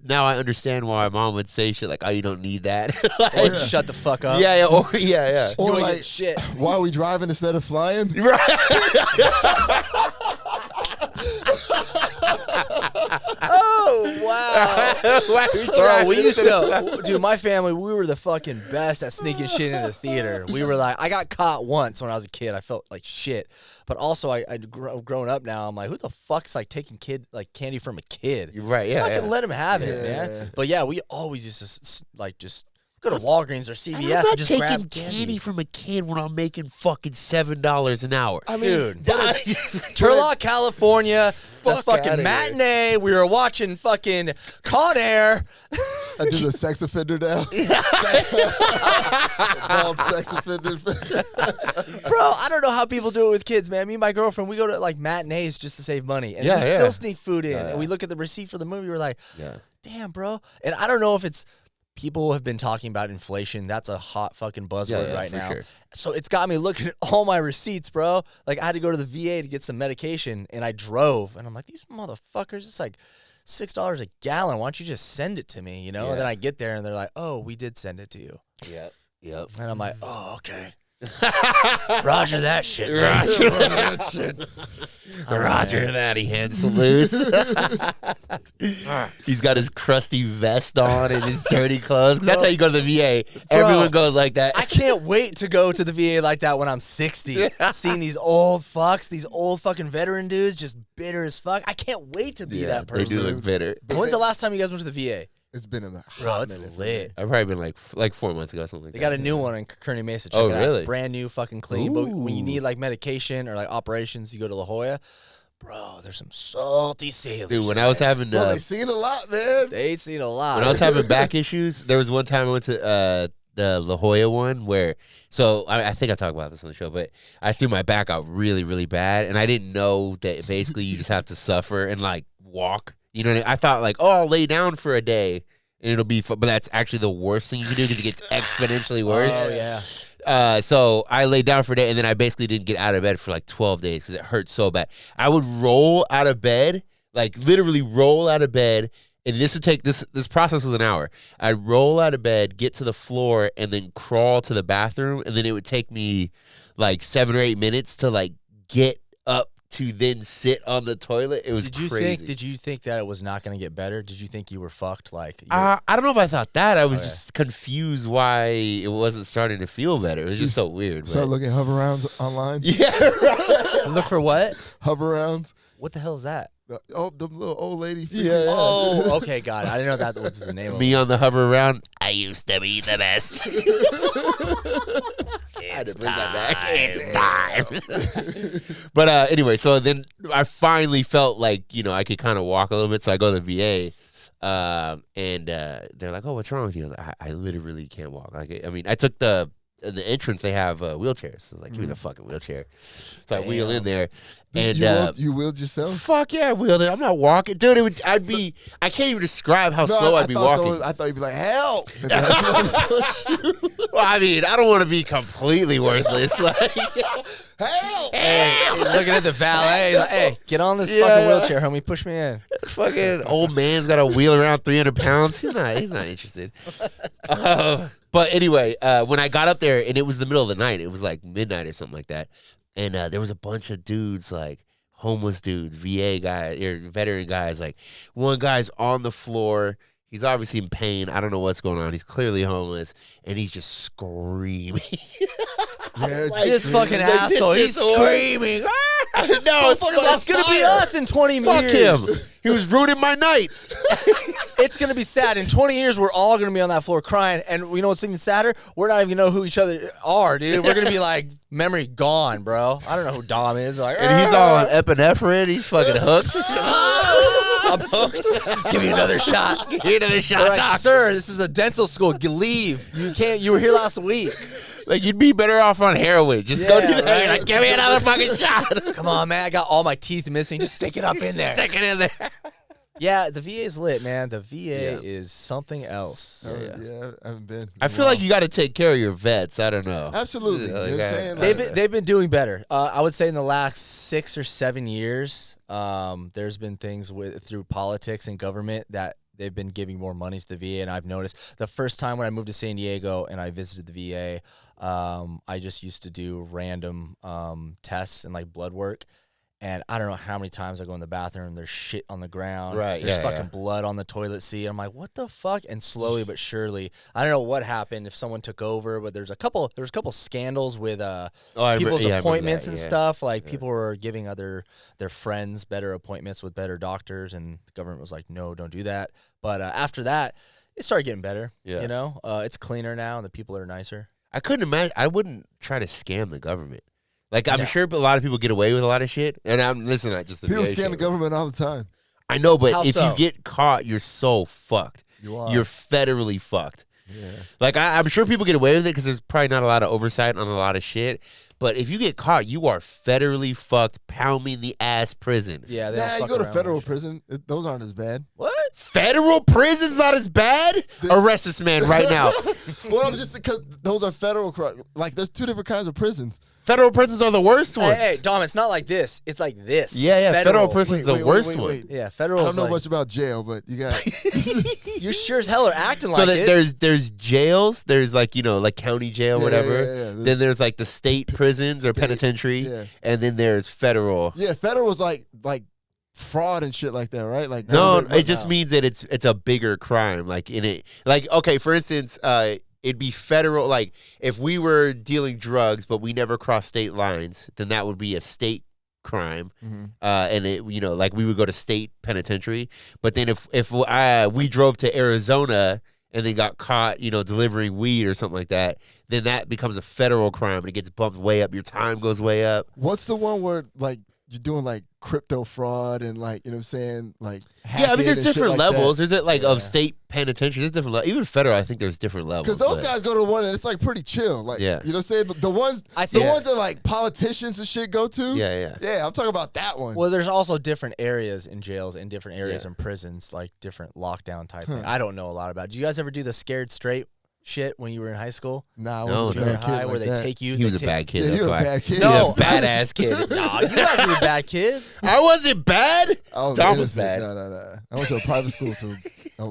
S3: now I understand why my mom would say shit like, oh, you don't need that. Like,
S1: Or shut the fuck up.
S3: yeah, yeah.
S2: Or
S1: You ain't
S2: like,
S1: get shit.
S2: why are we driving instead of flying?
S3: Right.
S1: Oh wow.
S3: Why are we
S1: Bro,
S3: trying
S1: we
S3: to-
S1: used to, dude. My family, we were the fucking best at sneaking shit into the theater. We were like, I got caught once when I was a kid. I felt like shit, but also grown up now. I'm like, who the fuck's like taking candy from a kid?
S3: You're right, yeah.
S1: Fucking
S3: Yeah.
S1: let him have it,
S2: Yeah.
S1: man. But yeah, we always used to just go to Walgreens or CVS
S3: I'm not
S1: and just
S3: taking
S1: grab
S3: candy from a kid when I'm making fucking $7 an hour.
S2: I mean,
S1: Dude,
S3: That-
S1: Turlock, California, the
S2: Fuck
S1: fucking
S2: outta here.
S1: matinee. We were watching fucking Con Air.
S2: I did a sex offender now. Bald sex offender.
S1: Bro, I don't know how people do it with kids, man. Me and my girlfriend, we go to like matinees just to save money. And
S3: Yeah,
S1: we
S3: yeah.
S1: still sneak food in.
S3: Yeah, yeah.
S1: And we look at the receipt for the movie, we're like,
S3: yeah.
S1: damn, bro. And I don't know if it's people have been talking about inflation. That's a hot fucking buzzword right
S3: for
S1: now.
S3: sure.
S1: So it's got me looking at all my receipts, bro. Like I had to go to the VA to get some medication and I drove and I'm like, these motherfuckers, it's like $6 a gallon. Why don't you just send it to me? You know?
S3: Yeah.
S1: And then I get there and they're like, oh, we did send it to you.
S3: Yep. Yep.
S1: And I'm like, oh, okay. Roger that shit. man.
S3: Roger that. He hand salutes. He's got his crusty vest on and his dirty clothes. That's how you go to the VA. Everyone goes like that.
S1: I can't wait to go to the VA like that when I'm 60. Seeing these old fucks, these old fucking veteran dudes just bitter as fuck. I can't wait to be that
S3: They
S1: person.
S3: do look bitter.
S1: When's the last time you guys went to the VA?
S2: It's been a
S1: Bro,
S2: hot
S1: it's
S2: minute for me.
S1: lit.
S3: I've probably been like 4 months ago, something like
S1: They
S3: that.
S1: got a new one in Kearney Mesa. Check
S3: Oh,
S1: it out.
S3: really?
S1: It's brand new, fucking clean. But when you
S3: Ooh.
S1: need like medication or like operations, you go to La Jolla. Bro, there's some salty sailors.
S3: Dude, when
S1: in
S3: I was
S1: there.
S3: having
S2: Well, they seen a lot, man.
S1: They seen a lot.
S3: when I was having back issues, there was one time I went to the La Jolla one where, so I think I talked about this on the show, but I threw my back out really, really bad, and I didn't know that basically you just have to suffer and like walk. You know what I mean? I thought like, oh, I'll lay down for a day and it'll be fun, but that's actually the worst thing you can do because it gets exponentially worse.
S1: Oh, yeah.
S3: So I laid down for a day, and then I basically didn't get out of bed for like 12 days because it hurt so bad. I would roll out of bed, like literally roll out of bed, and this would take this process was an hour. I'd roll out of bed, get to the floor, and then crawl to the bathroom, and then it would take me like 7 or 8 minutes to like get up to then sit on the toilet. It was crazy.
S1: Did you think that it was not going to get better? Did you think you were fucked? Like,
S3: I don't know if I thought that. I was just confused why it wasn't starting to feel better. It was just so weird.
S2: Start
S3: but-
S2: looking hover rounds online.
S3: Yeah, right.
S1: look for what?
S2: Hover rounds.
S1: What the hell is that?
S2: Oh, the little old lady.
S3: Yeah.
S1: Oh, okay, got it. I didn't know that was the name of
S3: Me
S1: it.
S3: on the hover around. I used to be the best.
S1: It's
S3: It's time. But anyway, so then I finally felt like, you know, I could kind of walk a little bit. So I go to the VA, and they're like, "Oh, what's wrong with you?" I was like, I literally can't walk. Like, I mean, I took the entrance. They have wheelchairs. So I was like, give me the fucking wheelchair. So I wheel in there, and
S2: You wheeled yourself?
S3: fuck yeah, I wheeled it. I'm not walking, dude. I can't even describe how slow I'd be walking.
S2: I thought you'd be like, help.
S3: Well, I mean, I don't want to be completely worthless. Like,
S2: Help.
S1: Hey, looking at the valet, he's like, hey, get on this
S3: Yeah.
S1: fucking wheelchair, homie. Push me in.
S3: fucking old man's got to wheel around 300 pounds. He's not interested. But anyway, when I got up there, and it was the middle of the night, it was like midnight or something like that, and there was a bunch of dudes, like homeless dudes, VA guys, or veteran guys. Like one guy's on the floor. He's obviously in pain. I don't know what's going on. He's clearly homeless, and he's just screaming.
S1: This fucking asshole, he's screaming.
S3: No,
S1: It's going to be us in 20
S3: Fuck him.
S1: years.
S3: He was ruining my night.
S1: It's going to be sad. In 20 years, we're all going to be on that floor crying. And you know what's even sadder? We're not even going to know who each other are, dude. We're going to be like, memory gone, bro. I don't know who Dom is. Like,
S3: And he's all on epinephrine. He's fucking hooked.
S1: I'm hooked. Give me another shot.
S3: Give me another shot,
S1: They're like,
S3: doc.
S1: sir, this is a dental school. Leave. You can't. You were here last week.
S3: Like, you'd be better off on heroin. Just go
S1: Yeah,
S3: do that.
S1: right.
S3: You're like, give me another fucking shot.
S1: Come on, man. I got all my teeth missing. Just stick it up in there.
S3: Stick it in there.
S1: Yeah, the VA's lit, man. The VA is something else.
S2: Yeah, I haven't been.
S3: I feel like you got to take care of your vets. I don't know.
S2: Absolutely.
S3: You know,
S2: You know what I'm saying?
S1: They've been doing better. I would say in the last 6 or 7 years, there's been things through politics and government that they've been giving more money to the VA, and I've noticed the first time when I moved to San Diego and I visited the VA, I just used to do random tests and like blood work. And I don't know how many times I go in the bathroom, there's shit on the ground.
S3: Right,
S1: There's
S3: yeah,
S1: fucking blood on the toilet seat. I'm like, what the fuck? And slowly but surely, I don't know what happened, if someone took over, but there was a couple scandals with people's appointments and stuff. Like people were giving their friends better appointments with better doctors, and the government was like, no, don't do that. But after that, it started getting better.
S3: Yeah.
S1: You know, it's cleaner now, and the people are nicer.
S3: I couldn't imagine. I wouldn't try to scam the government. Like, I'm sure a lot of people get away with a lot of shit. And I'm listening to just the
S2: People
S3: VA
S2: scam
S3: shit.
S2: the government all the time.
S3: I know, but
S1: How
S3: if
S1: so?
S3: you get caught, you're so fucked.
S2: You are.
S3: You're federally fucked.
S2: Yeah.
S3: Like, I'm sure people get away with it because there's probably not a lot of oversight on a lot of shit. But if you get caught, you are federally fucked, pounding the ass prison.
S1: Yeah, they
S2: Nah,
S1: don't
S2: you
S1: fuck
S2: go to
S1: around
S2: federal
S1: with shit.
S2: prison. Those aren't as bad.
S1: What?
S3: Federal prison's not as bad? Arrest this man right now.
S2: Well, just because those are federal crimes. Like, there's two different kinds of prisons.
S3: Federal prisons are the worst ones.
S1: Hey, Dom, it's not like this. It's like this.
S3: Yeah, federal prison's the worst one.
S2: Wait.
S1: Yeah,
S2: I
S1: federal.
S2: don't know much about jail, but you got.
S1: You sure as hell are acting
S3: So
S1: like it.
S3: there's jails. There's like, you know, like county jail,
S2: Yeah,
S3: whatever.
S2: yeah.
S3: Then there's like the state prisons or
S2: State,
S3: penitentiary,
S2: yeah.
S3: and then there's federal.
S2: Yeah, federal's like fraud and shit like that, right? Like
S3: No,
S2: government-
S3: it just means that it's a bigger crime. Like in it, like okay, for instance, it'd be federal. Like if we were dealing drugs, but we never crossed state lines, then that would be a state crime.
S2: Mhm.
S3: And it, you know, like we would go to state penitentiary. But then if we drove to Arizona and then got caught, you know, delivering weed or something like that, then that becomes a federal crime and it gets bumped way up. Your time goes way up.
S2: What's the one where like you're doing like crypto fraud and like, you know what I'm saying, like
S3: Yeah, I
S2: hacking
S3: mean, there's
S2: and shit
S3: different
S2: like
S3: levels.
S2: that.
S3: There's like
S2: Yeah.
S3: of state penitentiary. There's different levels. Even federal, I think there's different levels.
S2: Because those
S3: but-
S2: guys go to one and it's like pretty chill. Like,
S3: Yeah.
S2: you know what I'm saying? The ones
S1: I
S2: the
S1: think-
S2: ones that like politicians and shit go to.
S3: Yeah.
S2: Yeah, I'm talking about that one.
S1: Well, there's also different areas in jails and different areas
S3: Yeah.
S1: in prisons, like different lockdown type thing. I don't know a lot about it. Did you guys ever do the scared straight shit when you were in high school?
S2: Nah, I
S3: No,
S2: wasn't a
S1: Junior
S2: bad kid
S1: high,
S2: like
S1: where they
S2: that.
S1: take you.
S3: He was
S1: they
S3: a
S1: take-
S3: bad kid.
S2: Yeah,
S3: That's
S2: you're a
S3: why.
S2: bad kid.
S1: No.
S3: He was a badass kid.
S1: Nah, you guys were bad kids.
S3: I wasn't bad.
S2: I was
S3: Dom was
S2: innocent.
S3: bad.
S2: No. I went to a private school too.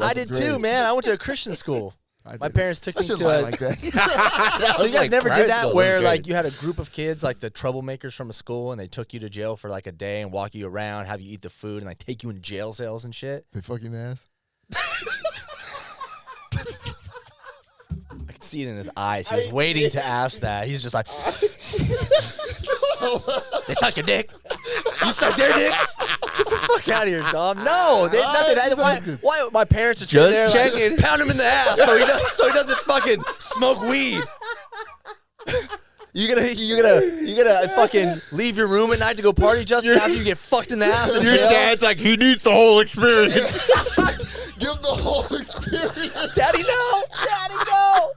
S1: I did too, man. I went to a Christian school. My parents took
S2: I
S1: me
S2: should
S1: to
S2: lie
S1: a.
S2: like that.
S1: So you guys never did that, where like
S3: you.
S1: you had a group of kids, like the troublemakers from a school, and they took you to jail for like a day and walk you around, have you eat the food, and like take you in jail cells and shit.
S2: They fucking ass.
S1: I could see it in his eyes. He was waiting to ask that. He's just like, they suck your dick. You suck their dick. Get the fuck out of here, Dom. No, they, nothing. Why my parents are sitting there
S3: Just
S1: like,
S3: checking.
S1: pound him in the ass so he doesn't fucking smoke weed. You gonna fucking leave your room at night to go party, Justin, after you get fucked in the ass in
S3: Your
S1: jail?
S3: dad's like, he needs the whole experience.
S2: Give the whole experience.
S1: Daddy, no! Daddy, no!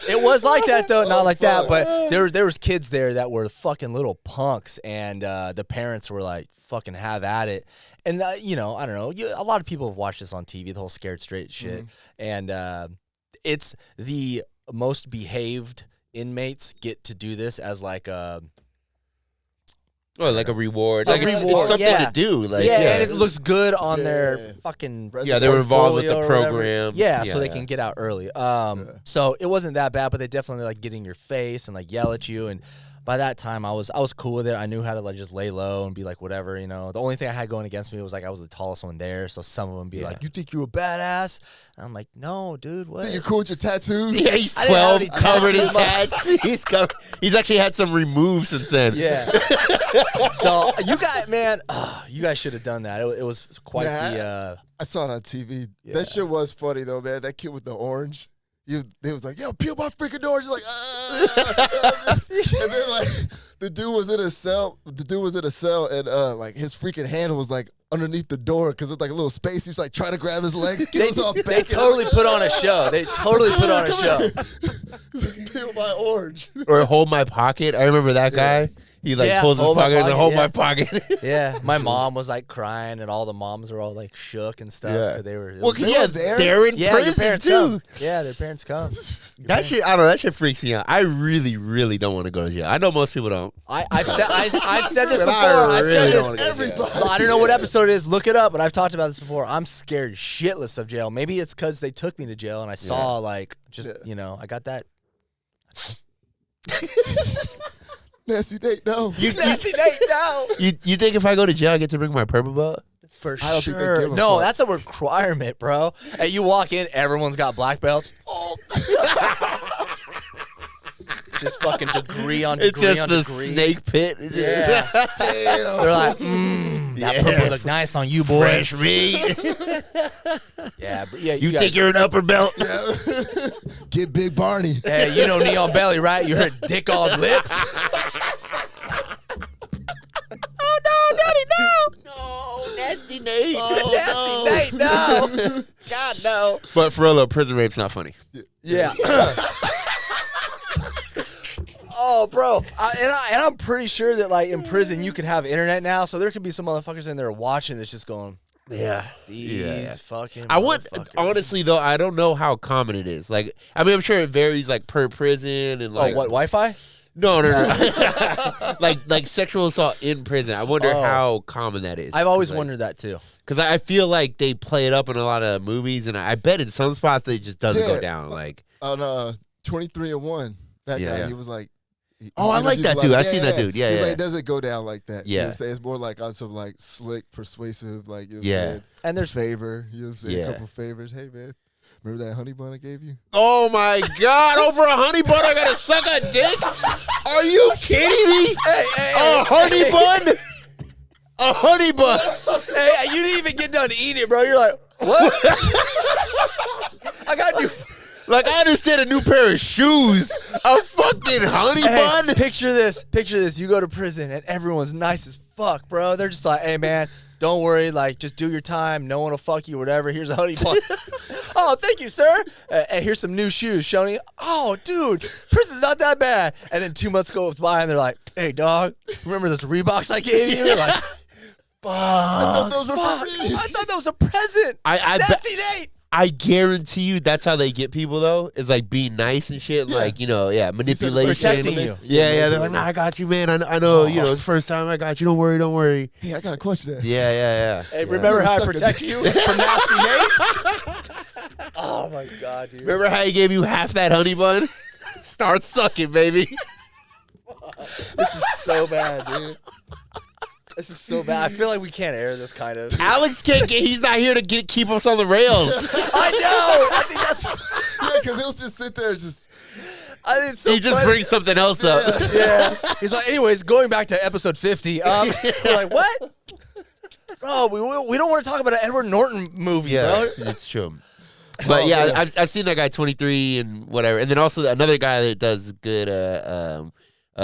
S1: It was like that though, not like that, but there was kids there that were fucking little punks, and the parents were like, "Fucking have at it." And you know, I don't know. A lot of people have watched this on TV, the whole scared straight shit, and it's the most behaved inmates get to do this as like a.
S3: Oh, like a reward.
S1: A
S3: Like it's
S1: reward,
S3: something
S1: yeah.
S3: to do. Like
S1: and it looks good on
S2: Yeah.
S1: their fucking
S3: Yeah, they were involved with the
S1: portfolio or whatever.
S3: program.
S1: Yeah,
S3: Yeah,
S1: so they
S3: yeah.
S1: can get out early. So it wasn't that bad, but they definitely like get in your face and like yell at you. And by that time, I was cool with it. I knew how to like just lay low and be like whatever, you know. The only thing I had going against me was like I was the tallest one there, so some of them be like, "You think you're a badass?" And I'm like, "No, dude, what?"
S2: Think you're cool with your tattoos?
S3: Yeah, he's
S1: I didn't have
S3: 12,
S1: any
S3: covered in
S1: tattoos.
S3: tats. He's actually had some removed since then.
S1: Yeah. So you guys, man, you guys should have done that. It was quite
S2: Nah,
S1: the.
S2: I saw it on TV.
S1: Yeah.
S2: That shit was funny though, man. That kid with the orange. They was like, "Yo, peel my freaking orange." He's like, ah. And then like the dude was in a cell. The dude was in a cell, and like his freaking hand was like underneath the door because it's like a little space. He's like trying to grab his legs. Kid was all
S1: They
S2: back.
S1: totally put on a show. They totally put on a show.
S2: He's like, peel my orange.
S3: Or hold my pocket. I remember that guy. He like
S1: Yeah,
S3: pulls his
S1: hold my
S3: pocket and like,
S1: pocket,
S3: hold
S1: yeah.
S3: my pocket.
S1: Yeah, my mom was like crying, and all the moms were all like shook and stuff.
S3: Yeah.
S1: They were.
S3: Well,
S2: They
S3: yeah,
S2: were there?
S3: they're in
S1: Yeah, your
S3: prison
S1: parents
S3: too.
S1: come. Yeah, their parents come.
S3: That shit, I don't know. That shit freaks me out. I really, really don't want to go to jail. I know most people don't.
S1: I've said this
S3: But
S1: before.
S3: I
S1: I've
S3: really
S1: said
S3: don't
S1: this.
S3: wanna go to jail.
S2: Everybody.
S1: I don't know what episode it is. Look it up. But I've talked about this before. I'm scared shitless of jail. Maybe it's because they took me to jail and I saw like just I got that.
S2: Nasty Nate, no.
S1: Nasty Nate, no.
S3: You think if I go to jail, I get to bring my purple belt?
S1: For
S2: I don't think they
S1: sure.
S2: give a
S1: No,
S2: fuck.
S1: that's a requirement, bro. Hey, you walk in, everyone's got black belts. Oh. It's just fucking degree on degree
S3: It's just
S1: on
S3: the
S1: degree.
S3: snake pit.
S1: Yeah. They're like, that purple look nice on you, boy.
S3: Fresh meat.
S1: Yeah, but yeah.
S3: You
S1: got-
S3: think you're an upper belt?
S2: Get Big Barney.
S1: Hey, you know Neon Belly, right? You heard dick on lips. Oh no, Daddy, no!
S3: No, nasty Nate.
S1: Nasty Nate, no! God, no.
S3: But for real, though, prison rape's not funny.
S1: Yeah. Oh, bro, and I'm pretty sure that like in prison you can have internet now, so there could be some motherfuckers in there watching that's just going,
S3: Yeah.
S1: these fucking.
S3: I want,
S1: motherfuckers."
S3: honestly, though, I don't know how common it is. Like, I mean, I'm sure it varies, like, per prison and, like.
S1: Oh, what, Wi-Fi?
S3: No. like sexual assault in prison. I wonder how common that is.
S1: I've always
S3: Like,
S1: wondered that too.
S3: Because I feel like they play it up in a lot of movies, and I bet in some spots it just doesn't go
S2: Yeah.
S3: down. Like,
S2: On 23-1, that
S3: Yeah,
S2: guy,
S3: yeah.
S2: he was like,
S3: Oh, I like that dude. I seen that dude. Yeah,
S2: He's
S3: yeah.
S2: like, it doesn't go down like that. You know
S3: Yeah.
S2: what I'm saying? It's more like on some like slick, persuasive, like, you know what
S3: Yeah.
S2: I'm saying?
S1: And there's
S2: Favor, you know what I'm saying?
S3: Yeah.
S2: A couple favors. Hey, man, remember that honey bun I gave you?
S3: oh my God, over a honey bun, I gotta suck a dick? Are you kidding me? A honey bun? A honey bun.
S1: Hey, you didn't even get done eating it, bro. You're like, what? I got you.
S3: Like, I understand a new pair of shoes. A fucking honey bun?
S1: Hey, picture this. Picture this. You go to prison and everyone's nice as fuck, bro. They're just like, hey, man, don't worry. Like, just do your time. No one will fuck you, whatever. Here's a honey bun. Oh, thank you, sir. Hey, here's some new shoes, Shoni. Oh, dude, prison's not that bad. And then 2 months goes by and they're like, hey, dog, remember those Reeboks I gave you? You're like, fuck.
S2: I thought those were
S1: Fuck.
S2: free.
S1: I thought that was a present.
S3: I
S1: Nasty Nate.
S3: I guarantee you that's how they get people, though, is like being nice and shit.
S2: Yeah.
S3: Like, manipulation.
S1: Protecting you.
S3: Yeah. They're like, nah, I got you, man. I know, it's the first time I got you. Don't worry.
S2: Hey, I got a question to ask.
S3: Yeah.
S1: Hey, remember how I
S2: Suck a
S1: protect
S2: dick.
S1: you from Nasty Nate? Oh, my God, dude.
S3: Remember how he gave you half that honey bun? Start sucking, baby.
S1: This is so bad, dude. This is so bad. I feel like we can't air this kind of.
S3: Alex can't he's not here to keep us on the rails.
S1: I know. I think that's.
S2: Yeah, because he'll just sit there and just.
S1: I think it's so
S3: He just
S1: funny.
S3: brings something else up.
S1: Yeah. He's like, anyways, going back to episode 50. We're like, what? Oh, we don't want to talk about an Edward Norton movie, bro.
S3: it's true. But
S1: Oh,
S3: yeah,
S1: man.
S3: I've seen that guy 23 and whatever, and then also another guy that does good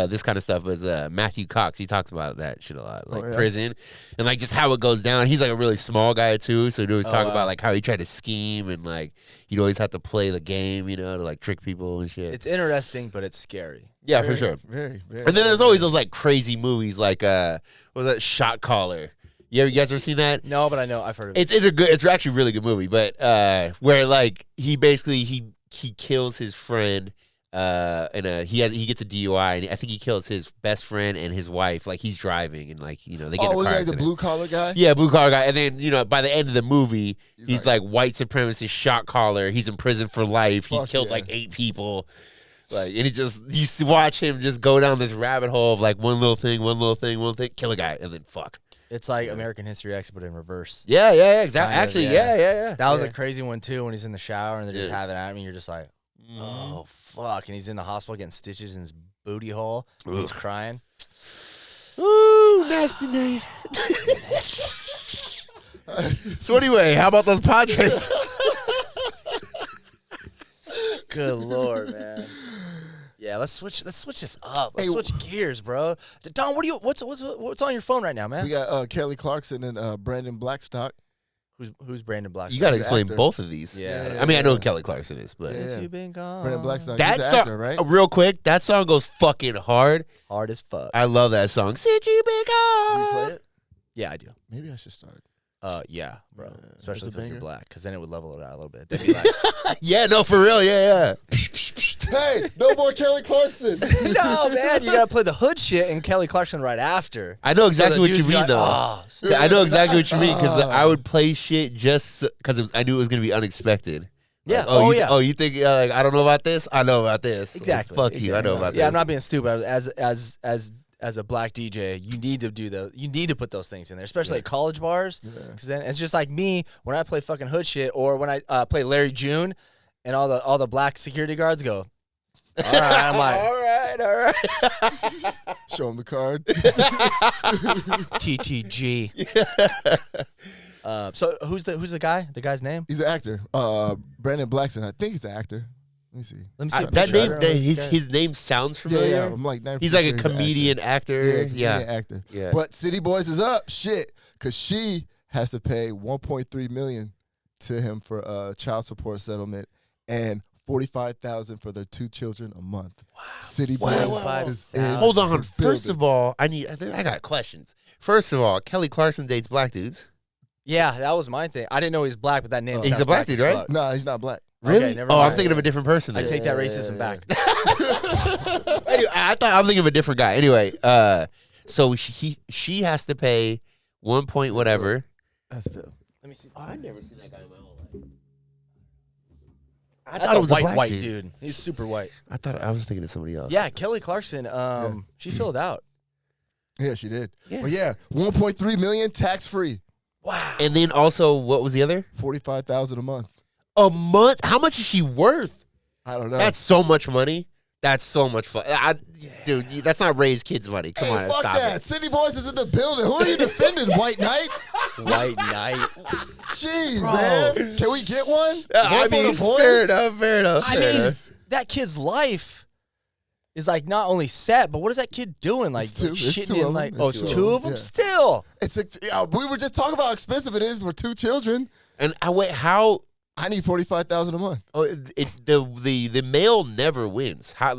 S3: this kind of stuff is Matthew Cox. He talks about that shit a lot, like
S2: yeah?
S3: prison and like just how it goes down. He's like a really small guy too, so he always talk about like how he tried to scheme and like you'd always have to play the game, to like trick people and shit.
S1: It's interesting, but it's scary.
S3: Yeah, for sure.
S2: Very, very.
S3: And then there's always those like crazy movies like what was that, Shot Caller? You guys ever seen that?
S1: No, but I know I've heard of it.
S3: It's actually a really good movie, but where like he basically he kills his friend and he gets a DUI and I think he kills his best friend and his wife. Like he's driving and like they get in a car
S2: was he like the
S3: accident.
S2: blue collar guy?
S3: Yeah, blue collar guy. And then by the end of the movie, he's
S2: like-
S3: like white supremacist shot caller. He's in prison for life. He
S2: Fuck
S3: killed
S2: yeah.
S3: like 8 people. Like, and you watch him just go down this rabbit hole of like one little thing, kill a guy, and then fuck.
S1: It's like American History X, but in reverse.
S3: Yeah, exactly.
S1: Kind of,
S3: Actually,
S1: yeah.
S3: yeah.
S1: That was
S3: Yeah.
S1: a crazy one too. When he's in the shower and they're just
S3: Yeah.
S1: having at me, you're just like, oh fuck! And he's in the hospital getting stitches in his booty hole. And he's crying.
S3: Ooh, nasty Nate. So anyway, how about those Padres?
S1: Good lord, man. Yeah, let's switch this up. Let's
S2: Hey,
S1: switch gears, bro. Don, what's on your phone right now, man?
S2: We got Kelly Clarkson and Brandon Blackstock.
S1: Who's Brandon Black?
S3: You got to
S2: He's an
S3: explain
S2: actor.
S3: both of these.
S1: Yeah.
S3: I mean, I know who Kelly Clarkson is, but
S2: Yeah.
S1: Since you've been gone.
S2: Brandon Blackstock.
S3: that
S2: He's an
S3: song,
S2: actor, right?
S3: real quick, that song goes fucking hard.
S1: Hard as fuck.
S3: I love that song. Since you been
S2: Can you
S3: gone.
S2: play it?
S1: Yeah, I do.
S2: Maybe I should start.
S1: Yeah, bro.
S2: Yeah, that's
S1: Especially
S2: a
S1: because you're
S2: banger.
S1: black, because then it would level it out a little bit. They'd be like,
S3: Yeah, no, for real. Yeah.
S2: Hey, no more Kelly Clarkson.
S1: no, man, you gotta play the hood shit and Kelly Clarkson right after.
S3: I know exactly
S1: So the
S3: what you
S1: dudes be
S3: mean,
S1: like,
S3: though.
S1: "Oh,
S3: I know exactly what you mean because I would play shit just because I knew it was gonna be unexpected.
S1: Yeah.
S3: Like,
S1: Yeah.
S3: you think like I don't know about this? I know about this. Like,
S1: Exactly.
S3: fuck you. I know about
S1: Yeah,
S3: this.
S1: I'm not being stupid. As a black DJ, you need to you need to put those things in there, especially at college bars. Because then it's just like me when I play fucking hood shit, or when I play Larry June, and all the black security guards go, all right, I'm like,
S3: all right.
S2: Show him the card.
S1: TTG. So who's the guy? The guy's name?
S2: He's an actor. Brandon Blackson. I think he's an actor. Let me see.
S1: Let me see. a
S3: That
S1: picture. I
S3: name,
S1: don't know this guy.
S3: his name sounds
S2: Yeah,
S3: familiar.
S2: yeah. I'm like 90%
S3: He's like a
S2: sure he's an
S3: comedian actor.
S2: actor.
S3: Yeah.
S2: Comedian actor.
S3: Yeah.
S2: But City Boys is up. Shit. Because she has to pay $1.3 million to him for a child support settlement and $45,000 for their 2 children a month. Wow. City Boys is in
S3: Hold on.
S2: the
S3: First
S2: building.
S3: of all, I got questions. First of all, Kelly Clarkson dates black dudes.
S1: Yeah, that was my thing. I didn't know he was black, but that name
S2: He's
S1: sounds
S3: a black dude,
S1: as
S3: right?
S1: fuck.
S2: No, he's not black.
S3: Really?
S1: Okay, never
S3: I'm
S1: mind.
S3: thinking of a different person.
S1: I
S3: Then.
S1: take that racism back.
S3: Anyway, I thought I'm thinking of a different guy. Anyway, so she has to pay 1 point whatever.
S2: That's the.
S1: Let me see.
S3: Oh, I've never seen that guy in my whole life. I
S1: That's
S3: thought
S1: a
S3: it was
S1: white
S3: black
S1: dude. He's super white.
S3: I thought I was thinking of somebody else.
S1: Yeah, Kelly Clarkson. She filled out.
S2: Yeah, she did.
S3: Yeah.
S2: Well, yeah, $1.3 million tax free,
S1: Wow.
S3: And then also, what was the other?
S2: $45,000 a month.
S3: A month? How much is she worth?
S2: I don't know.
S3: That's so much money. That's so much fun. Dude, that's not raised kids' money. Come
S2: Hey,
S3: on,
S2: fuck
S3: stop
S2: that.
S3: it.
S2: City Boys is in the building. Who are you defending, White Knight?
S1: White Knight.
S2: Jeez,
S1: Bro.
S2: man. Can we get one?
S3: I
S2: One for
S3: mean,
S2: the boys?
S3: fair enough, fair enough.
S1: I mean, that kid's life is like not only set, but what is that kid doing? Like,
S2: It's two-
S1: like
S2: it's
S1: shitting
S2: two
S1: in
S2: of
S1: like,
S2: them.
S1: oh,
S2: It's
S1: it's
S2: two
S1: two
S2: of
S1: of them
S2: them.
S1: still.
S2: We were just talking about how expensive it is for 2 children.
S3: And I wait, how?
S2: I need $45,000 a month.
S3: Oh, the male never wins. How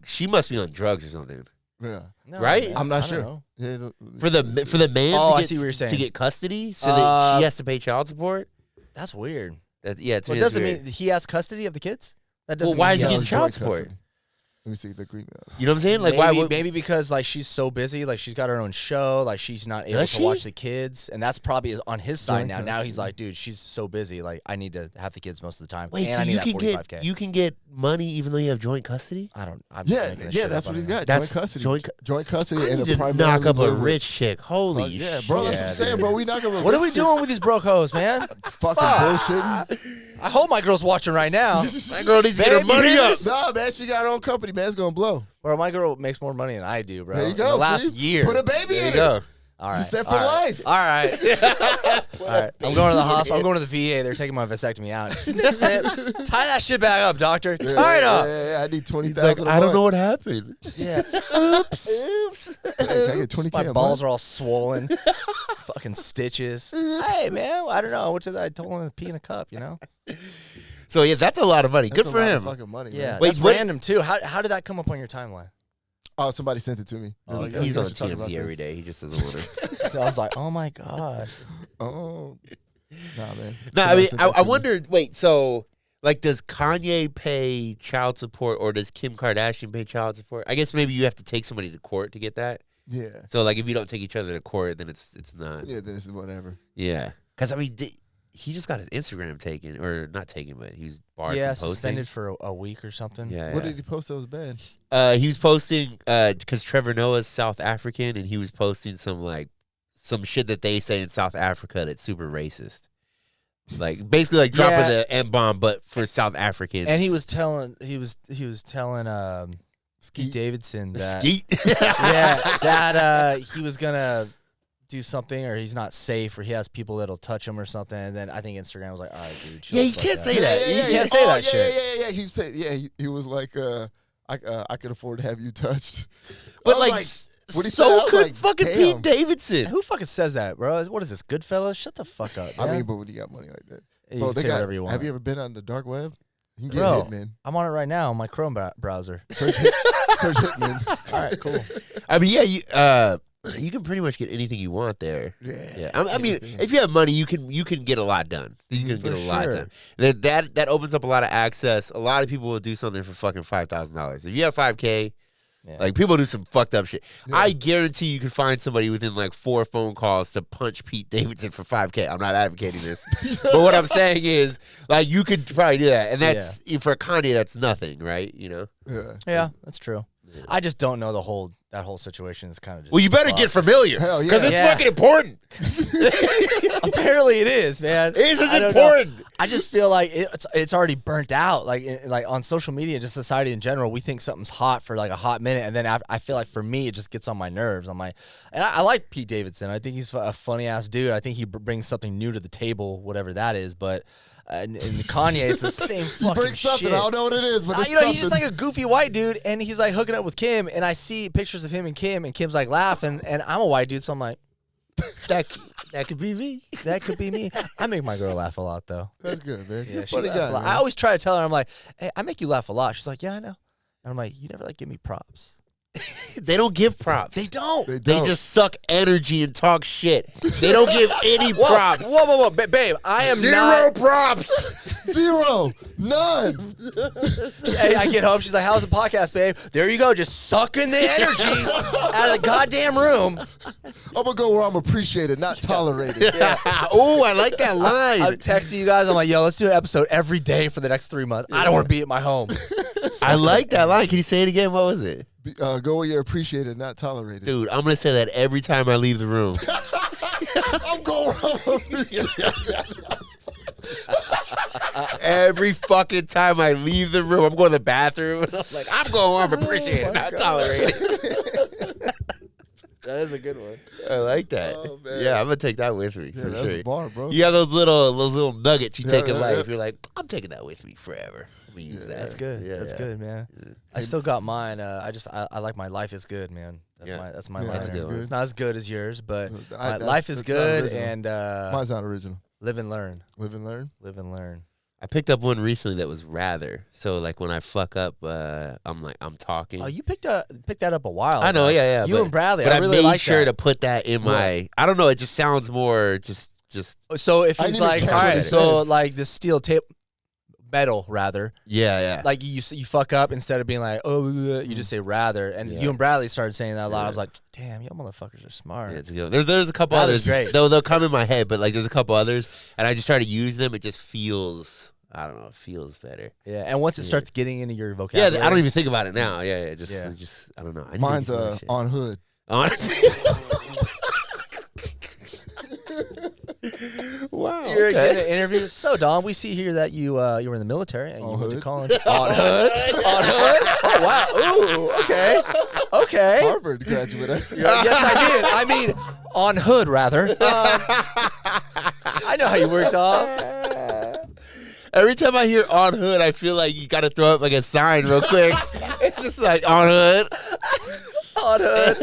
S3: she must be on drugs or something.
S2: Yeah.
S1: No,
S3: Right?
S1: man,
S2: I'm not
S1: I don't
S2: sure.
S1: know.
S2: Yeah,
S3: For the man
S1: Oh,
S3: to
S1: I
S3: get,
S1: see what you're saying.
S3: to get custody, so that she has to pay child support.
S1: That's weird.
S3: That yeah, to
S1: But
S3: me, that's
S1: doesn't
S3: weird.
S1: mean he has custody of the kids? That
S3: Well,
S1: doesn't
S3: why
S1: mean
S3: is he
S1: has-
S3: getting child
S2: joint
S3: support?
S2: custody. Let me see the agreement.
S3: You know what I'm saying? Like
S1: maybe,
S3: why? Would,
S1: maybe because like she's so busy, like she's got her own show, like she's not able
S3: Does
S1: to
S3: she?
S1: watch the kids, and that's probably on his side
S2: Joint
S1: now. Now he's
S2: custody.
S1: like, dude, she's so busy, like I need to have the kids most of the time.
S3: wait,
S1: and
S3: so
S1: I need
S3: you
S1: that
S3: can
S1: 45K.
S3: get you can get money even though you have joint custody?
S1: I'm
S2: Yeah,
S1: making this
S2: yeah,
S1: shit
S2: that's
S1: up
S2: what he's
S1: on here.
S2: got.
S3: That's
S2: Joint custody.
S3: joint-
S2: Joint custody
S3: I
S2: and
S3: need
S2: a
S3: to
S2: primary
S3: knock up a
S2: live with-
S3: rich chick. Holy
S2: Fuck yeah,
S3: shit.
S2: bro. That's what
S1: Yeah,
S2: I'm saying,
S1: dude.
S2: bro. We knock up a
S1: What are we
S2: rich chick.
S1: doing with these broke hoes, man?
S2: Fucking bullshitting.
S1: I hope my girl's watching right now.
S3: My girl needs to get her
S1: Baby,
S3: money
S1: hear
S3: up.
S1: this?
S2: Nah, man, she got her own company, man. It's gonna blow.
S1: Bro, my girl makes more money than I do, bro.
S2: There you
S1: In
S2: go.
S1: the last
S2: see?
S1: year.
S2: Put a baby
S3: There
S2: in
S3: you
S2: it.
S3: go.
S1: All right.
S2: set for
S1: all right,
S2: life.
S1: All right. All right. I'm going to the hospital. I'm going to the VA. They're taking my vasectomy out. Snip, snip. Tie that shit back up, doctor. Tie it up.
S2: Yeah, I need
S3: He's
S2: 20,000.
S3: like, I don't know what happened.
S1: Yeah. Oops.
S3: Oops.
S2: Hey, can I get 20K
S1: My
S2: a
S1: balls
S2: month?
S1: are all swollen. Fucking stitches. Hey, man. I don't know. I told him to pee in a cup, you know?
S3: So yeah, that's a lot of money.
S2: That's
S3: Good
S2: a
S3: for
S2: lot of
S3: him.
S2: fucking money,
S1: Yeah.
S2: man.
S3: Wait,
S1: That's
S3: what-
S1: random, too. How did that come up on your timeline?
S2: Oh, somebody sent it to me.
S3: Oh,
S2: They're like,
S3: he's
S2: "Yo,
S3: on
S2: you guys should talk about
S3: TMZ every
S2: this."
S3: day. He just doesn't want to.
S1: So I was like, oh, my God.
S2: Oh, nah, man.
S3: No, I
S2: Somebody
S3: mean,
S2: sent
S3: I
S2: that to me.
S3: wondered. Wait, so like, does Kanye pay child support, or does Kim Kardashian pay child support? I guess maybe you have to take somebody to court to get that.
S2: Yeah,
S3: So like, if you don't take each other to court, then it's not.
S2: yeah. Then it's whatever.
S3: Yeah, because I mean, he just got his Instagram taken, or not taken, but he was barred
S1: Yeah,
S3: from posting.
S1: suspended for a week or something.
S3: Yeah,
S2: What
S3: yeah.
S2: did he post that was bad?
S3: He was posting because Trevor Noah's South African, and he was posting some shit that they say in South Africa that's super racist. Like basically like dropping
S1: Yeah.
S3: the M-bomb, but for South Africans.
S1: And he was telling Skeet
S2: Skeet.
S1: Davidson that
S3: Skeet.
S1: yeah, that he was gonna do something, or he's not safe, or he has people that'll touch him or something. And then I think Instagram was like, all right, dude. chill
S3: Yeah,
S1: the
S3: you
S1: fuck
S3: can't
S1: out.
S3: say that.
S1: You can't say that
S2: yeah,
S1: shit.
S2: Yeah. He said, he was like, I could afford to have you touched.
S3: But
S2: I was
S3: like,
S2: What he said, I
S3: So
S2: was
S3: could
S2: like,
S3: fucking
S2: damn.
S3: Pete Davidson.
S1: Who fucking says that, bro? What is this, Goodfellas? Shut the fuck up.
S2: I
S1: man.
S2: mean, but when you got money like that,
S1: you
S2: bro,
S1: can
S2: they
S1: say
S2: got.
S1: whatever you want.
S2: Have you ever been on the dark web? You can get
S1: Bro,
S2: Hitman.
S1: I'm on it right now on my Chrome browser.
S2: Search Hitman.
S1: All right, cool.
S3: I mean, you can pretty much get anything you want there.
S2: Yeah.
S3: I mean, if you have money, you can get a lot done. You can
S1: For
S3: get a lot
S1: sure.
S3: done. That opens up a lot of access. A lot of people will do something for fucking $5,000. If you have $5K,
S1: Yeah.
S3: like people do some fucked up shit.
S2: Yeah.
S3: I guarantee you can find somebody within like 4 phone calls to punch Pete Davidson for $5K. I'm not advocating this, but what I'm saying is, like, you could probably do that, and that's for Kanye. That's nothing, right? You know.
S1: Yeah, that's true. I just don't know that whole situation is kind of just.
S3: Well, you better get familiar
S2: Hell yeah.
S3: because it's
S1: Yeah.
S3: fucking important.
S1: Apparently it is, man.
S3: It's
S1: I don't
S3: important.
S1: know. I just feel like it's already burnt out. Like on social media, just society in general, we think something's hot for like a hot minute, and then I feel like for me, it just gets on my nerves. I'm like, and I like Pete Davidson. I think he's a funny ass dude. I think he brings something new to the table, whatever that is. But in Kanye, it's the same fucking
S2: He brings something.
S1: shit.
S2: I don't know what it is, but it's
S1: You know, he's just
S2: something.
S1: like a goofy white dude, and he's like hooking up with Kim, and I see pictures of him and Kim's like laughing, and I'm a white dude, so I'm like,
S3: That could be me.
S1: that could be me. I make my girl laugh a lot, though.
S2: That's good, man.
S1: Yeah, she
S2: Funny
S1: laughs
S2: guy,
S1: a lot.
S2: man.
S1: I always try to tell her, I'm like, hey, I make you laugh a lot. She's like, yeah, I know. And I'm like, you never like give me props.
S3: They don't give props.
S1: They don't.
S2: They
S3: They
S2: don't.
S3: just suck energy and talk shit. They don't give any props.
S1: Whoa, babe, I am
S3: Zero
S1: not.
S3: props.
S2: 0, none.
S1: Hey, I get home. She's like, how's the podcast, babe? There you go, just sucking the energy out of the goddamn room.
S2: I'm gonna go where I'm appreciated, not tolerated.
S3: Oh, I like that line.
S1: I'm texting you guys. I'm like, yo, let's do an episode every day for the next 3 months. I don't want to be at my home.
S3: I like that line. Can you say it again? What was it?
S2: Go where you're appreciated, not tolerated.
S3: Dude, I'm going to say that every time I leave the room.
S2: I'm going where I'm appreciated.
S3: Every fucking time I leave the room, I'm going to the bathroom. And I'm like, I'm going where I'm appreciated, not tolerated.
S1: That is a good one.
S3: I like that.
S2: Oh, man.
S3: Yeah, I'm going to take that with me.
S2: Yeah,
S3: for
S2: that's
S3: sure.
S2: a bar, bro.
S3: You have those little nuggets you take in
S2: yeah,
S3: life.
S2: yeah.
S3: You're like, I'm taking that with me forever. Let me use that.
S1: That's good.
S3: Yeah,
S1: That's
S3: yeah.
S1: good, man. I still got mine. I like my life is good, man.
S3: Yeah.
S1: That's my
S2: Yeah,
S1: liner.
S2: that's good.
S1: It's not as good as yours, but
S2: That's-
S1: life is
S2: that's not
S1: good,
S2: original.
S1: and
S2: Mine's not original.
S1: live and learn.
S2: Live and learn.
S1: Live and learn.
S3: I picked up one recently that was rather. So like when I fuck up, I'm talking.
S1: Oh, you picked that up a while
S3: I know,
S1: ago.
S3: yeah.
S1: You
S3: but,
S1: and Bradley.
S3: But
S1: I really
S3: made
S1: like
S3: sure
S1: that.
S3: to put that in my. I don't know. It just sounds more just.
S1: So if
S2: I
S1: he's
S2: need to
S1: like, all
S2: catch
S1: right,
S2: it.
S1: so like the steel tape, metal rather,
S3: Yeah.
S1: like you fuck up instead of being like, oh, you just say rather. And
S3: Yeah.
S1: you and Bradley started saying that a lot. I
S3: Yeah.
S1: was like, damn, y'all motherfuckers are smart.
S3: Yeah, it's good. There's a couple
S1: Bradley's
S3: others.
S1: great.
S3: They'll come in my head, but like there's a couple others, and I just try to use them. It just feels. I don't know. It feels better.
S1: Yeah, and once it
S3: Yeah.
S1: starts getting into your
S3: Yeah,
S1: vocabulary,
S3: I don't even think about it now. Yeah. Just I don't know. I need to
S2: Mine's
S3: get more shit.
S2: on hood.
S3: On. Wow.
S1: You're
S3: okay.
S1: getting an interview. So, Don, we see here that you were in the military and you
S2: On
S1: went to
S2: hood?
S1: college. On hood? On hood? Oh, wow. Ooh, okay. Okay.
S2: Harvard graduate.
S1: Yes, I did. I mean, on hood, rather. I know how you work, Dom.
S3: Every time I hear on hood, I feel like you got to throw up like a sign real quick. It's just like on hood.
S1: On hood.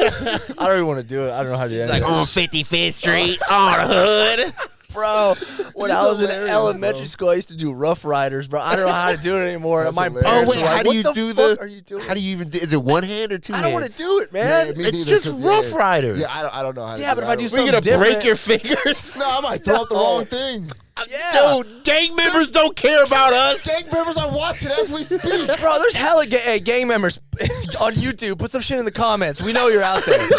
S1: I don't even want to do it. I don't know how to do it.
S3: Like on 55th Street, on hood.
S1: Bro, when
S2: He's
S1: I was in
S2: hilarious,
S1: elementary
S2: bro.
S1: school, I used to do Rough Riders, bro. I don't know how to do it anymore.
S2: That's
S1: My
S2: hilarious.
S1: parents
S3: Oh, wait,
S1: were like,
S3: how do
S1: what
S3: you
S1: the
S3: do
S1: fuck
S3: the-
S1: are you doing?
S3: How do you even do? Is it one hand or two
S1: I
S3: hands?
S1: don't want to do it, man.
S2: Yeah, me
S3: It's
S2: neither,
S3: just
S2: 'cause,
S3: Rough Riders.
S2: Yeah, I don't know how to
S1: Yeah,
S2: do
S1: but
S2: it.
S1: if I do
S3: We're
S1: something
S3: gonna
S1: different.
S3: break your fingers.
S2: No, I might throw out the wrong thing.
S1: Yeah.
S3: Dude, gang members don't care about us.
S2: Gang members are watching as we speak.
S1: Bro, there's hella gang members on YouTube. Put some shit in the comments. We know you're out there.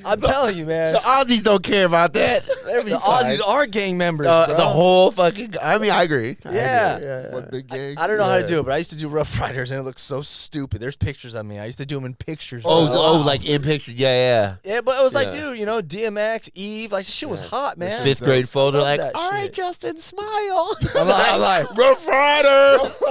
S1: I'm telling you, man.
S3: The Aussies don't care about that.
S1: The Aussies are gang members, bro.
S3: The whole fucking. I mean, I agree. I
S1: Yeah.
S3: agree.
S2: What big gang?
S1: I don't know how to
S3: Yeah.
S1: do it, but I used to do Rough Riders, and it looks so stupid. There's pictures of me. I used to do them in pictures.
S3: Oh,
S1: bro.
S3: like in pictures. Yeah.
S1: Yeah, but it was like,
S3: Yeah.
S1: dude, you know, DMX, Eve, like, this shit was hot, man.
S3: Fifth grade folder,
S1: love
S3: like,
S1: that
S3: all right,
S1: shit.
S3: Justin, smile.
S1: I'm like,
S3: Rough Riders.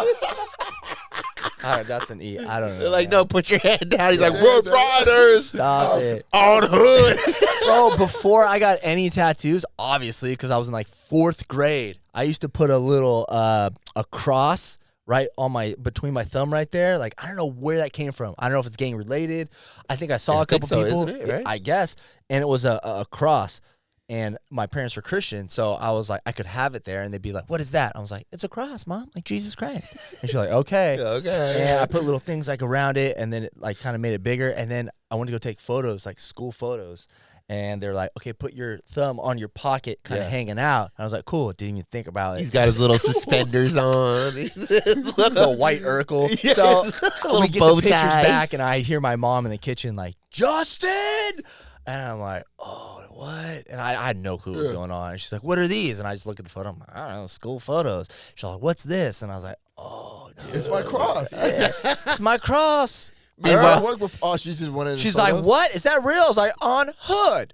S1: all right, that's an E. I don't know.
S3: They're like,
S1: man.
S3: no, put your head down. He's like,
S2: Yeah,
S3: Rough
S2: yeah.
S3: Riders
S1: Stop it.
S3: on hood.
S1: Bro, before I got any tattoos, obviously, because I was in like 4th grade, I used to put a little, a cross right on between my thumb right there. Like, I don't know where that came from. I don't know if it's gang related. I think I saw a couple people,
S3: isn't it, right?
S1: I guess, and it was a cross. And my parents were Christian, so I was like, I could have it there, and they'd be like, "What is that?" I was like, "It's a cross, Mom, like Jesus Christ." And she's like, "Okay."
S3: Okay.
S1: And I put little things like around it, and then it like kind of made it bigger. And then I wanted to go take photos, like school photos. And they're like, "Okay, put your thumb on your pocket, kind of hanging out." And I was like, "Cool." Didn't even think about it.
S3: He's got his little suspenders on.
S1: The white Urkel.
S3: Yeah,
S1: So we get the pictures back, and I hear my mom in the kitchen like, "Justin!" And I'm like, "Oh, what?" And I had no clue what was going on. And she's like, "What are these?" And I just look at the photo. I'm like, "I don't know, school photos." She's like, "What's this?" And I was like, "Oh, dude.
S2: It's my cross.
S1: Yeah, it's my cross."
S2: I work with. Oh, she's just wanted.
S1: She's like, "What? Is that real?" I was like, "On hood."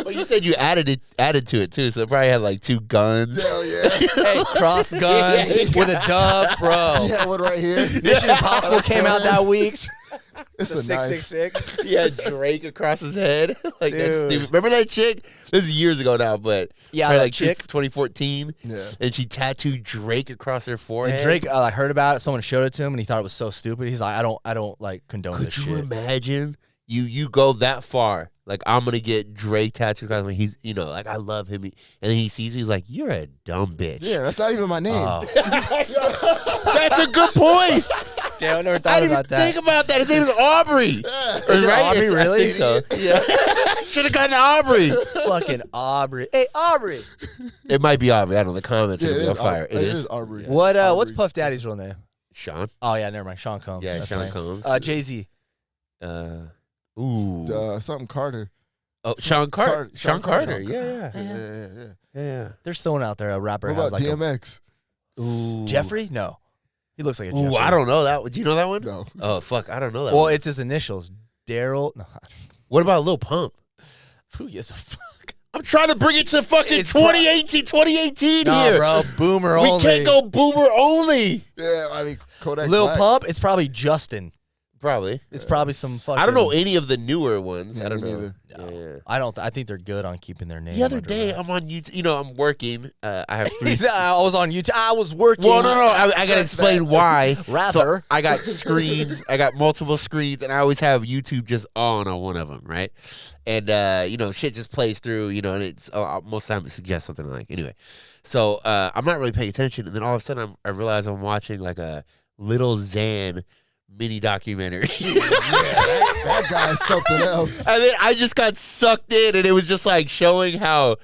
S3: Well, you said you added to it too, so it probably had like 2 guns.
S2: Hell yeah.
S1: Hey, cross guns with a dove, bro.
S2: Yeah, one right here.
S1: Mission Impossible came out that week.
S2: It's
S1: The
S2: a knife.
S1: 666.
S3: He had Drake across his head. Like, that's
S1: Dude.
S3: stupid. Remember that chick? This is years ago now, but
S1: Yeah,
S3: probably
S1: that
S3: like
S1: chick.
S3: 2014.
S2: Yeah.
S3: And she tattooed Drake across her forehead.
S1: And Drake, I heard about it. Someone showed it to him, and he thought it was so stupid. He's like, I don't like condone
S3: Could
S1: this
S3: you
S1: shit.
S3: imagine? You go that far. Like, I'm gonna get Drake tattooed across me. He's, like, I love him. And then he sees you, he's like, "You're a dumb bitch."
S2: Yeah, that's not even my name.
S3: That's a good point.
S1: Damn, I never
S3: I
S1: thought
S3: didn't
S1: about
S3: even
S1: that.
S3: think about that. His name is Aubrey.
S1: Is it Aubrey,
S3: I
S1: really?
S3: think so. Yeah. Should have gotten Aubrey.
S1: Fucking Aubrey. Hey, Aubrey.
S3: It might be Aubrey. I don't know. The comments
S2: Yeah,
S3: are gonna be on fire.
S2: It is Arby.
S1: What's
S2: Aubrey.
S1: Puff Daddy's real name?
S3: Sean.
S1: Oh yeah, never mind. Sean Combs.
S3: Yeah,
S1: That's
S3: Sean
S1: fine.
S3: Combs.
S1: Jay-Z.
S2: Something Carter.
S3: Oh, Sean Carter.
S2: Sean
S3: Sean Carter.
S2: Carter.
S3: Yeah.
S2: Yeah.
S1: There's someone out there, a rapper
S2: What
S1: has
S2: about
S1: like
S2: DMX?
S3: Ooh.
S1: Jeffrey? No. He looks like a
S3: Ooh,
S1: Jeffrey.
S3: I don't know that one. Do you know that one?
S2: No.
S3: Oh, fuck. I don't know that
S1: Well,
S3: one.
S1: it's his initials. Daryl. No.
S3: What about Lil Pump?
S1: Who gives a fuck?
S3: I'm trying to bring it to fucking
S1: It's
S3: 2018
S1: Nah,
S3: here.
S1: bro. Boomer
S3: We
S1: only.
S3: can't go boomer only.
S2: Yeah, I mean Kodak
S1: Lil
S2: Black.
S1: Pump? It's probably Justin.
S3: Probably.
S1: It's probably some fucking.
S3: I don't know any of the newer ones.
S2: Yeah,
S3: I don't
S2: me
S3: know.
S2: neither.
S1: No.
S3: Yeah.
S1: I don't. I think they're good on keeping their name.
S3: The other
S1: under
S3: day,
S1: wraps.
S3: I'm on YouTube. I'm working. I have 3.
S1: I was on YouTube. I was working.
S3: Well, no. I gotta explain why.
S1: Rather.
S3: So I got screens. I got multiple screens, and I always have YouTube just on one of them, right? And shit just plays through. And it's most of the time it suggests something like anyway. So I'm not really paying attention, and then all of a sudden I realize I'm watching like a Little Xan mini documentary.
S2: That guy's something else.
S3: And then I just got sucked in, and it was just like showing how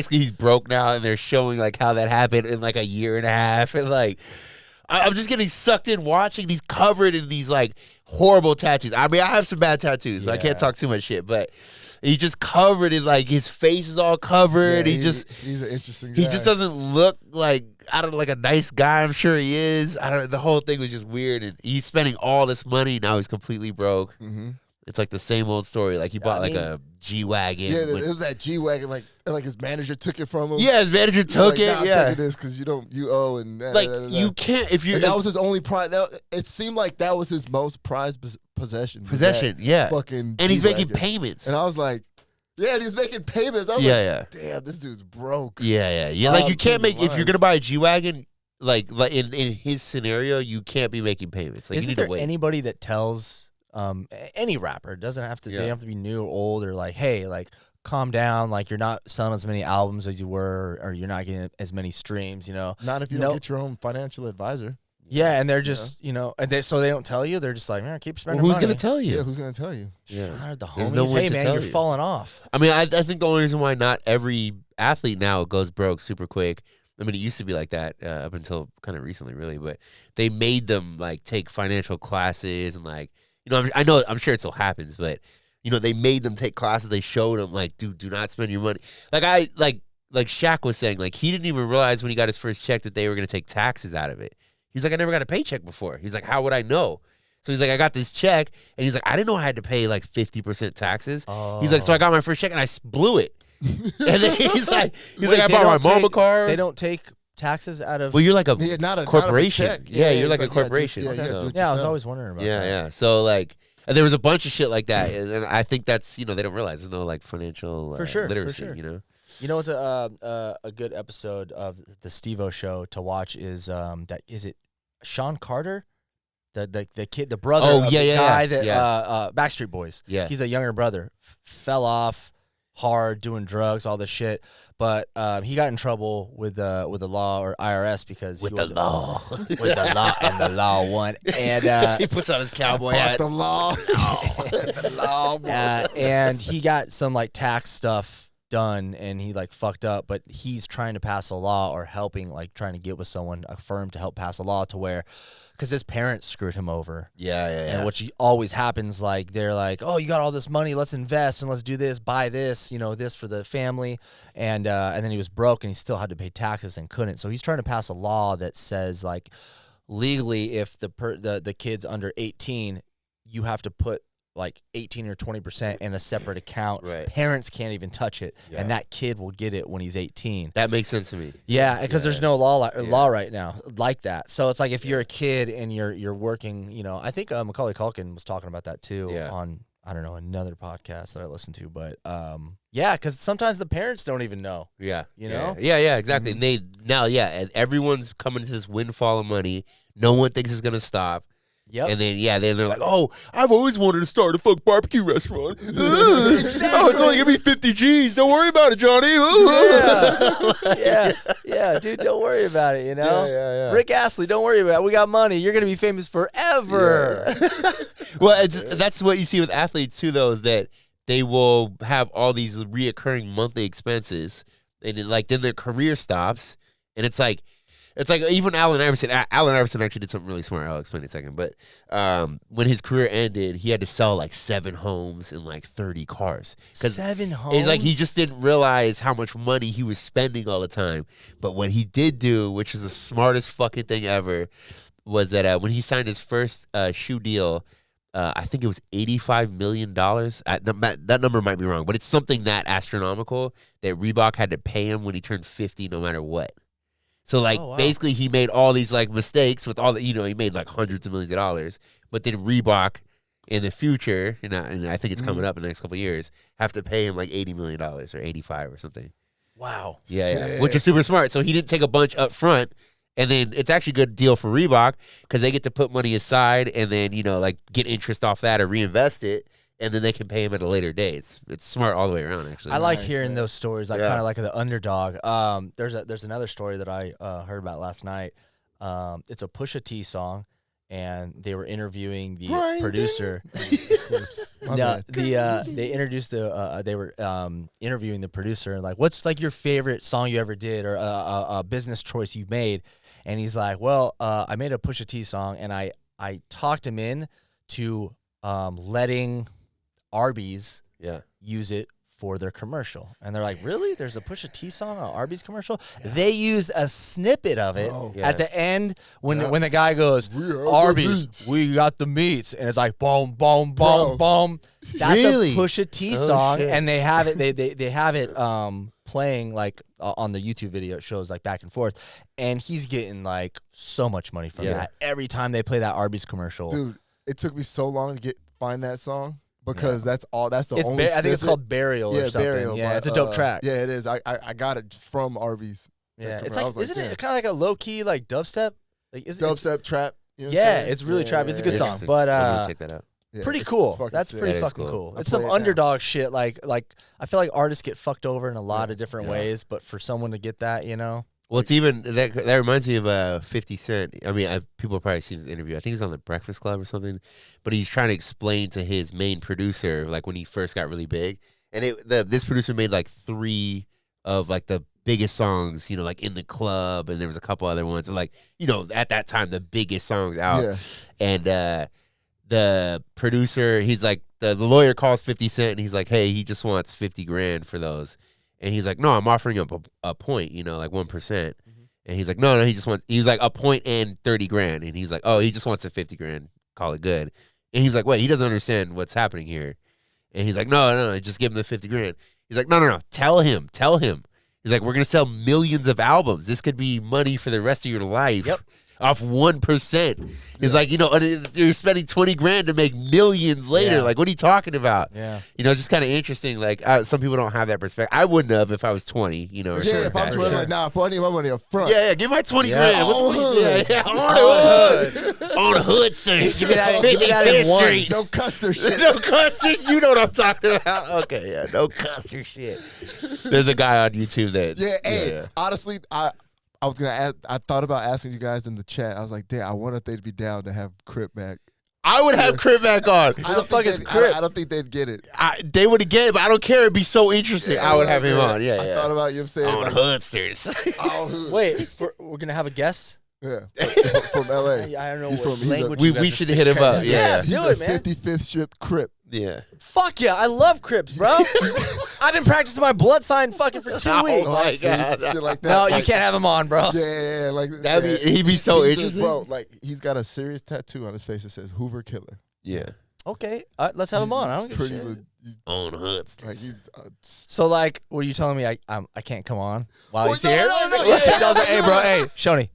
S3: he's broke now, and they're showing like how that happened in like a year and a half, and like I'm just getting sucked in watching. He's covered in these like horrible tattoos. I mean, I have some bad tattoos, so I can't talk too much shit, but he's just covered in like his face is all covered.
S2: Yeah,
S3: he's
S2: an interesting guy.
S3: he just doesn't look like like a nice guy. I'm sure he is. The whole thing was just weird, and he's spending all this money now. He's completely broke.
S2: Mm-hmm.
S3: It's like the same old story. Like he bought like a G-Wagon.
S2: Yeah,
S3: with-
S2: it was that G-Wagon. Like his manager took it from him.
S3: yeah, his manager took
S2: Like,
S3: it.
S2: nah,
S3: Yeah,
S2: I'm taking this because you owe and
S3: like you can't if you
S2: And that was his only prize. It seemed like that was his most prized possession. was
S3: possession.
S2: that
S3: Yeah,
S2: fucking.
S3: and he's making
S2: G-Wagon.
S3: payments.
S2: And I was like, yeah, and he's making payments. I was
S3: Yeah,
S2: like, damn, this dude's broke.
S3: yeah. Like you can't make if you're
S2: lines.
S3: gonna buy a G-Wagon. Like in his scenario, you can't be making payments. Like you
S1: Isn't
S3: need
S1: there
S3: to wait.
S1: anybody that tells any rapper, it doesn't have to, they don't have to be new or old, or like, hey, like, calm down, like, you're not selling as many albums as you were, or you're not getting as many streams,
S2: Not if you don't get your own financial advisor.
S1: Yeah, and they're just, and so they don't tell you. They're just like, man, keep spending
S3: Who's
S1: money.
S3: gonna tell you?
S2: Yeah, who's gonna tell you?
S3: Yeah.
S1: The
S3: There's
S1: homies,
S3: no one
S1: hey,
S3: to
S1: man,
S3: tell
S1: you're
S3: you.
S1: falling off.
S3: I mean, I think the only reason why not every athlete now goes broke super quick. I mean, it used to be like that up until kind of recently, really. But they made them like take financial classes and like, I'm sure it still happens, but they made them take classes. They showed them like, dude, do not spend your money. Like Shaq was saying, like he didn't even realize when he got his first check that they were going to take taxes out of it. He's like, I never got a paycheck before. He's like, how would I know? So he's like, I got this check, and he's like, I didn't know I had to pay like 50% taxes. He's like, so I got my first check and I blew it. And then he's like, I bought my mom a car.
S1: They don't take taxes out of.
S3: Well, you're like a
S2: not a
S3: corporation.
S2: check.
S3: Yeah, you're
S2: it's
S3: like a corporation.
S2: do it
S1: I was
S2: yourself.
S1: always wondering about that.
S3: Yeah. So like, and there was a bunch of shit like that, and I think that's they don't realize there's no like financial
S1: For sure,
S3: literacy.
S1: for sure. You know what's a good episode of the Steve-O show to watch is is it Sean Carter? The kid, the brother of the guy that Backstreet Boys.
S3: Yeah.
S1: He's a younger brother. Fell off hard doing drugs, all this shit. But he got in trouble with the law or IRS because
S3: With the law.
S1: with the law, and the law won. And
S3: he puts on his cowboy hat.
S2: The law. The law.
S1: and he got some like tax stuff done, and he like fucked up, but he's trying to pass a law or helping, like trying to get with someone, a firm to help pass a law to where, because his parents screwed him over.
S3: Yeah.
S1: And which always happens, like they're like, oh, you got all this money, let's invest and let's do this, buy this, this for the family. And then he was broke and he still had to pay taxes and couldn't. So he's trying to pass a law that says like legally if the kid's under 18, you have to put like 18 or 20% in a separate account.
S3: Right.
S1: Parents can't even touch it, and that kid will get it when he's 18.
S3: That makes sense to me.
S1: Yeah, because there's no law right now like that. So it's like if you're a kid and you're working, I think Macaulay Culkin was talking about that too on, I don't know, another podcast that I listened to, but because sometimes the parents don't even know.
S3: Yeah.
S1: Yeah,
S3: Exactly. Mm-hmm. And everyone's coming to this windfall of money. No one thinks it's gonna stop.
S1: Yep.
S3: And then they're like, oh, I've always wanted to start a barbecue restaurant.
S1: Exactly.
S3: Oh, it's only gonna be 50 G's. Don't worry about it, Johnny.
S1: Yeah, dude, don't worry about it.
S2: Yeah.
S1: Rick Astley, don't worry about it. We got money. You're gonna be famous forever.
S3: Yeah. Well, that's what you see with athletes too, though, is that they will have all these reoccurring monthly expenses, and then their career stops, and it's like even Allen Iverson. Allen Iverson actually did something really smart. I'll explain in a second. But when his career ended, he had to sell like 7 homes and like 30 cars.
S1: 7 homes?
S3: It's like he just didn't realize how much money he was spending all the time. But what he did do, which is the smartest fucking thing ever, was that when he signed his first shoe deal, I think it was $85 million. That number might be wrong, but it's something that astronomical that Reebok had to pay him when he turned 50 no matter what. So, basically, he made all these, mistakes with all the, he made, hundreds of millions of dollars. But then Reebok, in the future, and I think it's coming up in the next couple of years, have to pay him, $80 million or 85 or something.
S1: Wow.
S3: Yeah. Which is super smart. So, he didn't take a bunch up front. And then it's actually a good deal for Reebok because they get to put money aside and then, get interest off that or reinvest it. And then they can pay him at a later date. It's smart all the way around, actually.
S1: I like hearing those stories, kind of like the underdog. There's another story that I heard about last night. It's a Pusha T song, and they were interviewing the producer. They introduced they were interviewing the producer and what's your favorite song you ever did or a business choice you made, and he's like, well, I made a Pusha T song, and I talked him in to letting Arby's use it for their commercial. And they're like, really? There's a Pusha T song on Arby's commercial? Yeah. They used a snippet of it at the end when the guy goes, Arby's, we got the meats. And it's like, boom, boom, boom, boom. That's a Pusha T song. Shit. And they have it, they have it playing on the YouTube video. It shows back and forth. And he's getting so much money from that every time they play that Arby's commercial.
S2: Dude, it took me so long to find that song. Because that's the only.
S1: I think it's called Burial or something. Burial, yeah, it's a dope track.
S2: Yeah, it is. I got it from Arby's.
S1: Yeah, it's isn't it kind of like a low key dubstep?
S2: Dubstep trap.
S1: It's really trap. It's a good song, but
S3: check that out.
S2: Yeah,
S1: pretty cool. That's
S2: sick.
S1: pretty fucking cool. It's some underdog shit. I feel like artists get fucked over in a lot of different ways, but for someone to get that,
S3: Well, it's even that reminds me of 50 Cent. I mean, people have probably seen this interview. I think he's on the Breakfast Club or something, but he's trying to explain to his main producer when he first got really big, and this producer made 3 of the biggest songs, in the club, and there was a couple other ones, at that time the biggest songs out, and the producer, he's the lawyer calls 50 Cent, and he's like, hey, he just wants $50,000 for those. And he's like, no, I'm offering him a point, 1%. Mm-hmm. And he's like, no, he was like a point and $30,000. And he's like, oh, he just wants a $50,000, call it good. And he's like, wait, he doesn't understand what's happening here. And he's like, no, just give him the $50,000. He's like, no, tell him. He's like, we're going to sell millions of albums. This could be money for the rest of your life.
S1: Yep.
S3: off 1%. It's like, you're spending 20 grand to make millions later.
S1: Yeah.
S3: Like, what are you talking about?
S1: Yeah.
S3: It's just kind of interesting. Like, some people don't have that perspective. I wouldn't have if I was 20, or
S2: Yeah, if I'm 20, like, nah, if I need my money up front.
S3: Yeah, give my 20
S1: Yeah.
S3: grand.
S2: On hood.
S3: On hood. On hoodsters.
S1: Give me that in
S3: 55th
S1: ones.
S3: Street.
S2: No Custer shit.
S3: No Custer. You know what I'm talking about. Okay, yeah, no Custer shit. There's a guy on YouTube that.
S2: Yeah, hey, honestly, I was gonna ask. I thought about asking you guys in the chat. I was like, damn, I wonder if they'd be down to have Crip back.
S3: I would have Crip back on.
S2: I don't
S1: fuck
S2: think
S1: is
S2: they'd-
S1: Crip?
S2: I don't think they'd get it.
S3: They would have get it, but I don't care. It'd be so interesting. I would have him on. Yeah,
S2: I
S3: yeah.
S2: thought about you saying
S3: On
S2: like,
S3: hoodsters.
S2: all hood.
S1: Wait, we're gonna have a guest.
S2: Yeah, from LA.
S1: I don't know
S2: He's
S1: what
S2: from- he's a-
S1: language.
S3: we
S1: you guys are
S3: should hit him
S1: speaking.
S3: up. Yeah.
S1: Yes,
S2: He's
S1: do
S2: a
S1: it, man.
S2: 55th Strip Crip.
S3: Yeah.
S1: Fuck yeah, I love Crips, bro. I've been practicing my blood sign fucking for 2 weeks.
S3: Oh my
S2: See,
S3: God.
S2: shit like that.
S1: No, you
S2: like,
S1: can't have him on, bro.
S2: Yeah, like
S3: He'd be so
S2: he's
S3: interesting.
S2: bro, like he's got a serious tattoo on his face that says Hoover Killer.
S3: Yeah.
S1: Okay, let's have him on. I don't give a shit.
S2: He's,
S3: On hoodsters.
S2: like, he's,
S1: So, like, were you telling me I can't come on while
S2: Well,
S1: he's
S2: no,
S1: here?
S2: no, no,
S1: Yeah,
S2: yeah.
S1: I was like, hey, bro, hey, Shoney.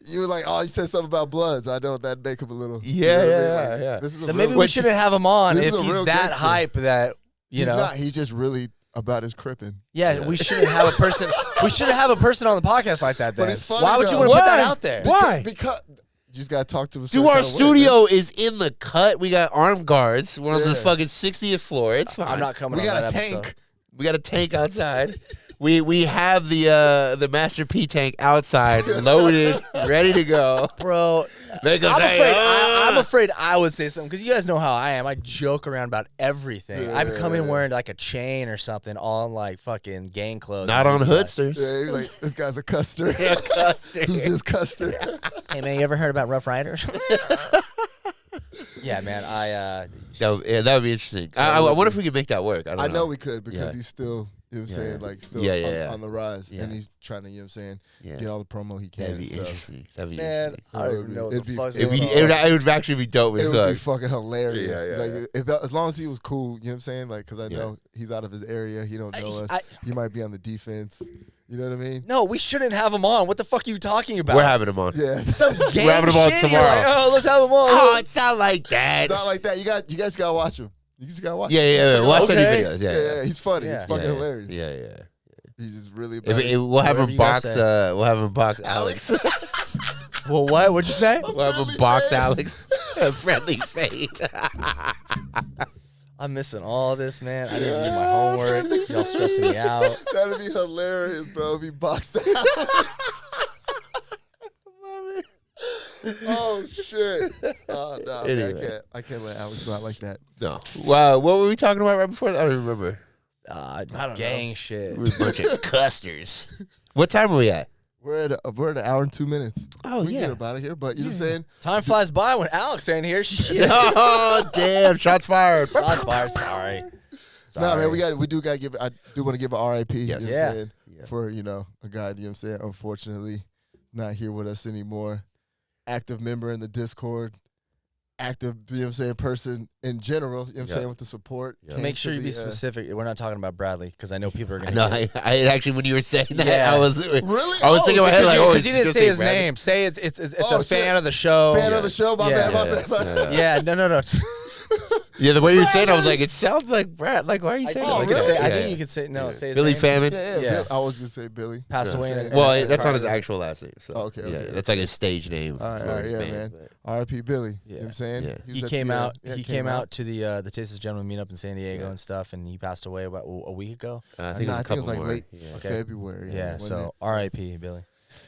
S2: you were like, oh, you said something about Bloods. I know that make him a little.
S3: Yeah,
S2: you know what I mean?
S3: yeah,
S2: Like,
S3: yeah.
S2: This is a
S1: Then
S2: real-
S1: maybe we shouldn't have him on
S2: This
S1: if
S2: is a
S1: he's
S2: real
S1: that
S2: gangster.
S1: hype that
S2: He's not. He's just really about his cripping.
S1: Yeah, we shouldn't have a person. We shouldn't have a person on the podcast like that.
S2: But
S1: Then
S2: it's funny,
S1: why would you
S2: though.
S1: want to put that
S3: Why?
S1: out there?
S3: Why?
S2: Because you just gotta talk to him.
S3: Dude, our studio is in the cut. We got armed guards. We're on the
S2: Yeah.
S3: fucking 60th floor. It's fine.
S1: I'm not coming.
S2: We
S1: on
S2: got
S1: that
S2: a
S1: episode.
S2: tank.
S3: We got a tank outside. We have the Master P tank outside, loaded, ready to go.
S1: bro.
S3: They go
S1: I'm
S3: say,
S1: afraid.
S3: "Ah."
S1: I'm afraid I would say something because you guys know how I am. I joke around about everything. I come in wearing like a chain or something, all in like fucking gang clothes.
S3: Not on
S1: Like,
S3: hoodsters.
S2: Yeah, you're like, this guy's a Custer.
S3: Yeah, Custer.
S2: Who's this Custer?
S1: Hey man, you ever heard about Rough Riders? Yeah, man.
S3: That would be interesting. I wonder if we could make that work. I don't
S2: I
S3: know.
S2: know we could because
S3: Yeah.
S2: he's still, you know what I'm saying, like still
S3: Yeah.
S2: on the rise.
S3: Yeah.
S2: And he's trying to, you know what I'm saying,
S3: Yeah.
S2: get all the promo he can.
S3: That'd be
S2: and stuff.
S3: interesting. That'd be
S1: man,
S3: interesting.
S1: I don't even know what
S2: It'd
S1: the
S2: be-
S1: fuck's
S2: it'd
S1: going
S2: be-
S1: on.
S3: It would actually be dope
S2: It
S3: as
S2: would be
S3: fuck.
S2: fucking hilarious.
S3: Yeah, yeah,
S2: like if as long as he was cool, you know what I'm saying? Like, because I know he's out of his area, he don't know us. He might be on the defense. You know what I mean?
S1: No, we shouldn't have him on. What the fuck are you talking about?
S3: We're having him on.
S2: Yeah.
S1: some gang
S3: We're having him on
S1: shit. You're
S3: tomorrow.
S1: like, oh, let's have him on.
S3: Oh, it's not like that.
S2: It's not like that. You guys gotta watch him. You just gotta watch.
S3: Yeah,
S2: him.
S3: yeah,
S2: Check him
S3: watch
S2: out.
S3: any
S1: Okay.
S3: videos.
S2: Yeah, he's funny.
S1: Yeah.
S2: He's fucking
S3: yeah,
S2: hilarious.
S3: Yeah, yeah.
S2: He's just really about it.
S3: We'll have
S1: Whatever
S3: him
S1: you guys
S3: box.
S1: say.
S3: We'll have him box Alex.
S1: Well, what? What'd you say?
S3: We'll have him
S2: Friendly
S3: box
S2: fade.
S3: Alex. A friendly fade.
S1: I'm missing all this, man. I didn't do my homework. Y'all stressing me out.
S2: That'd be hilarious, bro. If he boxed Alex. Oh shit! Oh no,
S3: Anyway.
S2: I can't let Alex go out like that.
S3: No. Wow. What were we talking about right before? I don't remember.
S1: I don't gang shit.
S3: We're a bunch of custers. What time are we at?
S2: We're at an hour and 2 minutes.
S3: Oh,
S2: we can
S3: yeah.
S2: get up out of here. But you know what I'm saying?
S1: Time flies by when Alex ain't here. Shit.
S3: Oh, damn. Shots fired.
S1: Shots fired. Sorry.
S2: No, man, we do gotta give. I do want to give an RIP.
S3: Yes.
S2: You know what I'm
S1: Yeah.
S2: saying? For a guy. You know what I'm saying? Unfortunately, not here with us anymore. Active member in the Discord. Active, you know what I'm saying, person in general, you know what I'm
S3: Yeah.
S2: saying, with the support.
S3: Yeah.
S2: Came
S1: Make
S2: to
S1: sure you
S2: the,
S1: be specific. We're not talking about Bradley because I know people are
S3: I
S1: gonna.
S3: know.
S1: get it.
S3: I actually, when you were saying that,
S1: Yeah.
S3: I was
S2: Really?
S3: I was thinking in my head, like, oh,
S1: because you didn't
S3: just
S1: say his
S3: Bradley.
S1: name. Say it's
S2: Oh,
S1: a fan
S2: shit.
S1: of the show.
S2: fan of the show. My
S1: Yeah.
S2: bad. My bad. My bad.
S1: Yeah, no.
S3: Yeah, the way you were saying, I was like, it sounds like Brad. Like, why are you saying
S1: I
S3: it like
S1: think you could
S3: that?
S1: say- I
S3: Yeah.
S1: think you could say no. Say his
S3: Billy
S1: name.
S3: Famine.
S2: Yeah,
S1: Yeah.
S2: Bill- I was gonna say Billy.
S1: Passed
S2: Yeah.
S1: away. in a-
S3: Well,
S1: in a
S3: that's
S1: car
S3: not his
S1: accident.
S3: actual last name. So.
S2: Oh, okay,
S3: Yeah,
S2: okay.
S3: that's like a stage name.
S2: All right,
S3: for his
S2: yeah,
S3: band,
S2: man.
S3: but-
S2: R.I.P. Billy. You know
S1: Yeah.
S2: what I'm saying?
S3: Yeah.
S2: was
S1: He
S2: at
S1: came
S2: the,
S1: out.
S2: yeah,
S1: He came out to the Tastes Gentleman meetup in San Diego
S3: Yeah.
S1: and stuff, and he passed away about a week ago.
S3: I think it was a couple
S2: like
S3: more.
S2: late
S3: Yeah.
S1: Okay.
S2: February.
S1: Yeah.
S2: wasn't
S1: So R.I.P. Billy.
S2: it?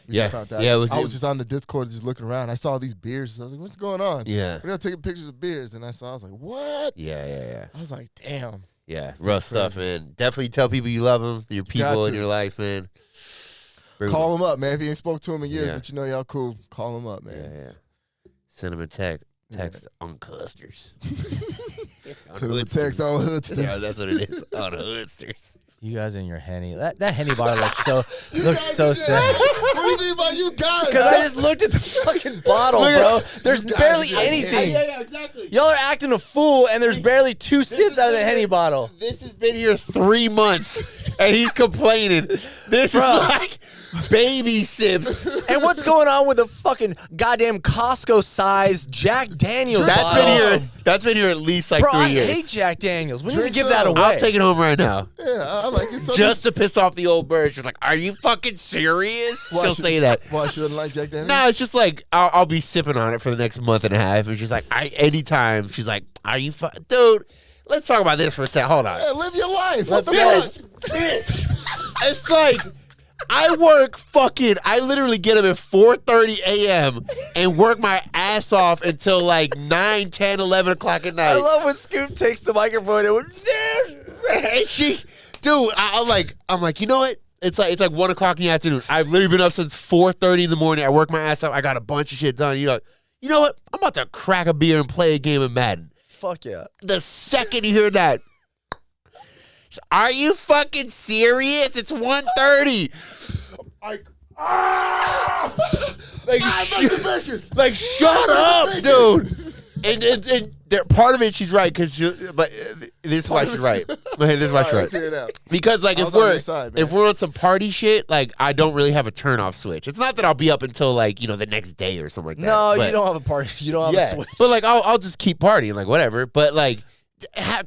S2: We
S3: Yeah.
S2: just found out.
S3: Yeah, it was-
S2: I was just on the Discord just looking around. I saw these beers. I was like, what's going on?
S3: Yeah.
S2: We're gonna take pictures of beers, and I was like, what?
S3: Yeah.
S2: I was like, damn.
S3: Yeah. Rough stuff, man. Definitely tell people you love them, your people in
S2: to.
S3: your life, man. Bring
S2: Call him up, man. If you ain't spoke to him in years,
S3: Yeah.
S2: but you know y'all cool, call him up, man.
S3: Yeah. Send them a text on Custers.
S2: Send him a text on Hoodsters.
S3: Yeah, that's what it is. On Hoodsters.
S1: You guys and your Henny. That Henny bottle looks so
S2: guys,
S1: sad.
S2: What do you mean by you guys?
S1: Because I just looked at the fucking bottle, bro. There's
S2: guys
S1: barely
S2: get
S1: anything.
S3: Yeah, exactly.
S1: Y'all are acting a fool, and there's barely 2 sips out of the Henny bottle.
S3: This has been here 3 months, and he's complaining. This is
S1: Bro.
S3: like baby sips.
S1: And what's going on with the fucking goddamn Costco-sized Jack Daniels bottle?
S3: That's been here at least like
S1: Bro,
S3: 3 years.
S1: I hate Jack Daniels. We need to
S2: Drink
S1: give
S2: some.
S1: that away.
S3: I'll take it home right now.
S2: Yeah, I'm like, it's so
S3: Just to piss off the old bird. She's like, "Are you fucking serious?" She'll say that.
S2: Why shouldn't like Jack Daniels?
S3: No, it's just like I'll be sipping on it for the next month and a half. It's just like anytime she's like, "Are you dude?" Let's talk about this for a second. Hold on.
S2: Yeah, live your life.
S3: Let's
S2: What the
S3: go.
S2: fuck?
S3: It's like I literally get up at 4:30 a.m. and work my ass off until like 9, 10, 11 o'clock at night.
S1: I love when Scoop takes the microphone and
S3: And I'm like, you know what? It's like 1 o'clock in the afternoon. I've literally been up since 4:30 in the morning. I work my ass off. I got a bunch of shit done. You know what? I'm about to crack a beer and play a game of Madden.
S1: fuck yeah.
S3: The second you hear that, are you fucking serious? It's 1:30. Like, like shut up, dude. And part of it, she's right, but this is why she's right. This is why she's
S2: Let's hear it
S3: right.
S2: out.
S3: Because like
S2: I was on your side, man.
S3: if we're on some party shit, like I don't really have a turn off switch. It's not that I'll be up until like the next day or something like that.
S1: No,
S3: but,
S1: you don't have a party. You don't have a switch.
S3: but like I'll just keep partying, like whatever. But like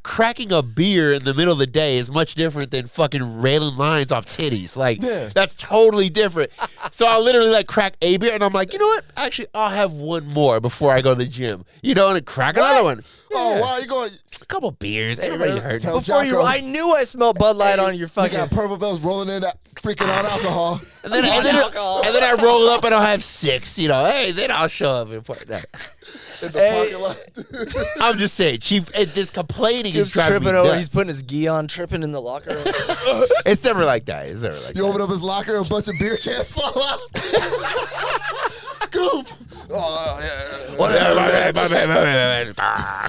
S3: cracking a beer in the middle of the day is much different than fucking railing lines off titties. Like that's totally different. So I'll literally like crack a beer and I'm like, you know what? Actually, I'll have one more before I go to the gym. And then crack another one.
S2: Oh,
S3: Yeah.
S2: why are you going?
S3: A couple beers. Everybody
S2: man,
S3: hurt.
S2: tell
S1: Before
S2: Jocko.
S1: I knew I smelled Bud Light on your
S2: You
S1: fucking.
S2: got purple bells rolling in, freaking on alcohol.
S3: And then I roll up and I'll have 6. Hey, then I'll show up and part that.
S2: In the parking lot.
S3: I'm just saying, this complaining is
S1: Scoop's
S3: driving me
S1: tripping over.
S3: nuts.
S1: He's putting his gi on, tripping in the locker room.
S3: It's never like that. It's never like
S2: You
S3: that.
S2: open up his locker, a bunch of beer cans fall out. Scoop. Oh, yeah.
S1: Whatever.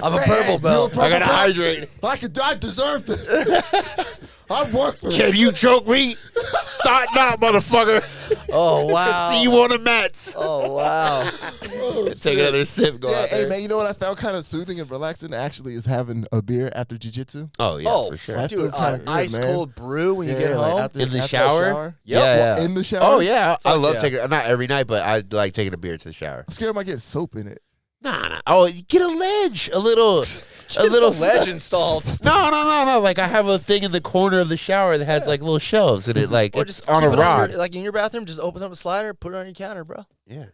S1: I'm a purple
S2: You're
S1: belt.
S2: a purple
S3: I gotta
S2: belt.
S3: hydrate.
S2: I deserve this. I work for it.
S3: Can you choke me? Thought not, motherfucker.
S1: Oh wow.
S3: See you on the mats.
S1: Oh wow.
S3: Take another sip. Go
S2: Yeah,
S3: out there.
S2: hey man, you know what I found kind of soothing and relaxing actually is having a beer after jiu-jitsu.
S3: Oh yeah,
S1: Oh,
S3: for sure.
S2: That
S1: dude,
S2: feels kinda good,
S1: ice
S2: man.
S1: cold brew when you
S2: Yeah,
S1: get
S2: like
S1: home.
S2: after-
S3: In the
S2: after
S3: shower?
S1: Yep.
S3: Yeah.
S2: In the shower?
S3: Oh yeah, I love
S1: yeah.
S3: taking. Not every night, but I like taking a beer to the shower.
S2: I'm scared I might get soap in it.
S3: Nah. Oh, you get a ledge, a little
S1: ledge installed.
S3: No. Like I have a thing in the corner of the shower that has like little shelves in it, like
S1: Or
S3: it's
S1: just
S3: on
S1: keep
S3: a
S1: it
S3: rod.
S1: like in your bathroom, just open up a slider, put it on your counter, bro.
S3: Yeah.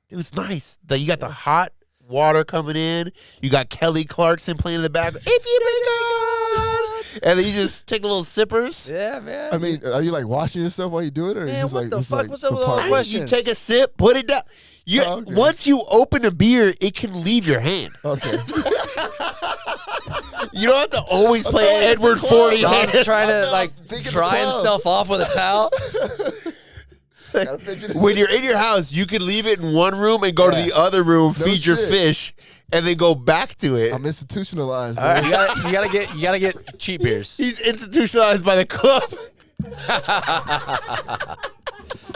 S3: It was nice. You got the hot water coming in. You got Kelly Clarkson playing in the back. If you be good. And then you just take a little sippers.
S1: Yeah, man.
S2: I mean, are you like washing yourself while you do it, or
S1: Man,
S2: is just
S1: what
S2: like
S1: the
S2: it's
S1: fuck?
S2: like
S1: What's up
S2: the
S1: with all
S2: part?
S1: the questions?
S3: You take a sip, put it down.
S2: Oh, okay.
S3: Once you open a beer, it can leave your hand.
S2: Okay.
S3: You don't have to always play
S2: thought it was
S3: Edward
S2: the club.
S3: 40.
S1: Dom's trying to like
S2: Think of the
S1: dry
S2: club.
S1: himself off with a towel.
S2: Gotta fidget it.
S3: When you're in your house, you can leave it in one room and go to
S2: Yeah.
S3: the other room,
S2: No
S3: feed your
S2: shit.
S3: fish, and then go back to it.
S2: I'm institutionalized, man.
S1: You gotta get cheap beers.
S3: He's institutionalized by the club.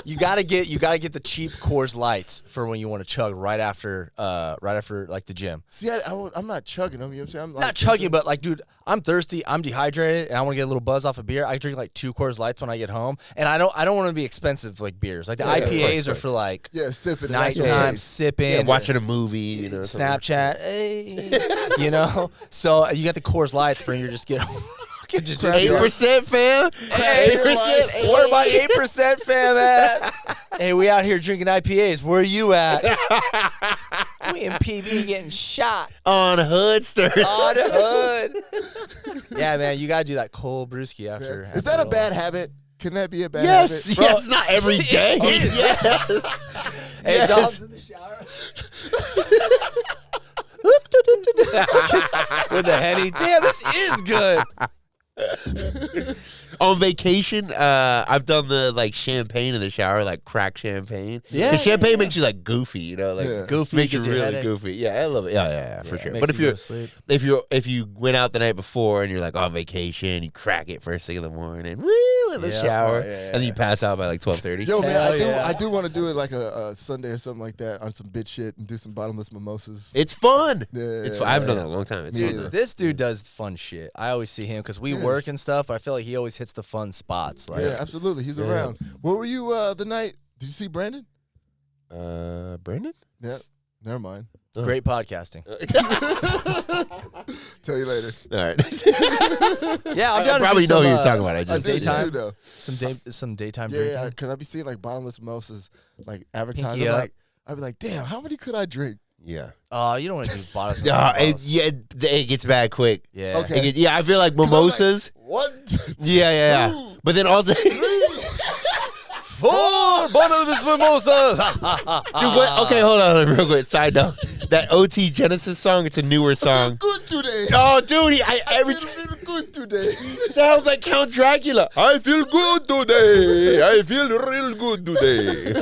S1: You gotta get the cheap Coors Lights for when you want to chug right after like the gym.
S2: See, I'm not chugging them. You know what I'm saying? I'm like,
S1: Not chugging, but like, dude, I'm thirsty, I'm dehydrated, and I want to get a little buzz off a beer. I drink like 2 Coors Lights when I get home, and I don't want to be expensive like beers. Like the
S2: Yeah,
S1: IPAs are for like
S2: Yeah, sipping. and that's your
S1: nighttime
S2: taste.
S1: sipping,
S3: Watching a movie,
S1: Snapchat, hey, you know. So you got the Coors Lights for you're just getting.
S3: 8%, fam. 8%.
S1: Where my 8% fam at? Hey, we out here drinking IPAs. Where are you at? We in PB getting shot
S3: On Hoodsters.
S1: on the hood. Yeah, man, you gotta do that cold brewski after.
S2: Is that a bad habit? Can that be a bad
S3: Yes,
S2: habit?
S3: yes, not every day. Yes.
S1: Hey,
S3: Yes.
S1: Dom's in the shower with the Henny. Damn, this is good.
S3: On vacation, I've done the like champagne in the shower, like crack champagne.
S1: Yeah,
S3: 'Cause champagne
S1: yeah.
S3: makes you like goofy, you know, like
S2: Yeah.
S1: Goofy
S3: makes you
S1: gives you a
S3: really
S1: headache.
S3: goofy. Yeah, I love it. Yeah, for sure.
S1: Makes
S3: But if
S1: you go
S3: you're
S1: to sleep.
S3: if you went out the night before and you're like on vacation, you crack it first thing in the morning, woo, in the
S1: Yeah.
S3: shower,
S2: Oh, yeah.
S3: and then you pass out by like 12:30.
S2: Yo, man,
S1: Hell yeah.
S2: I do want to do it like a Sunday or something like that on some bitch shit and do some bottomless mimosas.
S3: It's fun.
S2: Yeah,
S3: it's
S2: yeah,
S3: fun. I haven't
S2: yeah.
S3: done that in a long time. It's
S2: Me
S3: fun
S2: either.
S3: though.
S1: This dude does fun shit. I always see him because we work and stuff, but I feel like he always hits the fun spots. Like,
S2: yeah, absolutely. He's around. Where were you the night? Did you see Brandon?
S3: Brandon?
S2: Yeah. Never mind.
S1: great podcasting.
S2: Tell you later.
S3: All right.
S1: Yeah, I'm down to
S3: probably
S1: do
S3: know
S1: some,
S3: who you're talking about. I
S1: some
S3: just
S1: daytime,
S2: though.
S1: some daytime
S2: Yeah,
S1: drinking.
S2: yeah, because I'd be seeing like bottomless mimosas like advertised.
S1: Pinky up.
S2: I'd be like, damn, how many could I drink?
S3: Yeah.
S1: Oh, you don't want to do bottomless.
S3: No, it gets bad quick.
S1: Yeah.
S2: Okay.
S3: I feel like
S2: 'Cause I'm like,
S3: mimosas.
S2: 1, 2,
S3: Yeah.
S2: 2,
S3: But then also,
S2: 3.
S1: 4 bottomless mimosas.
S3: dude, okay, hold on, real quick. Side note: that OT Genesis song. It's a newer song.
S2: Good today.
S3: Oh, dude, every
S2: I feel good today.
S3: sounds like Count Dracula. I feel good today. I feel real good today.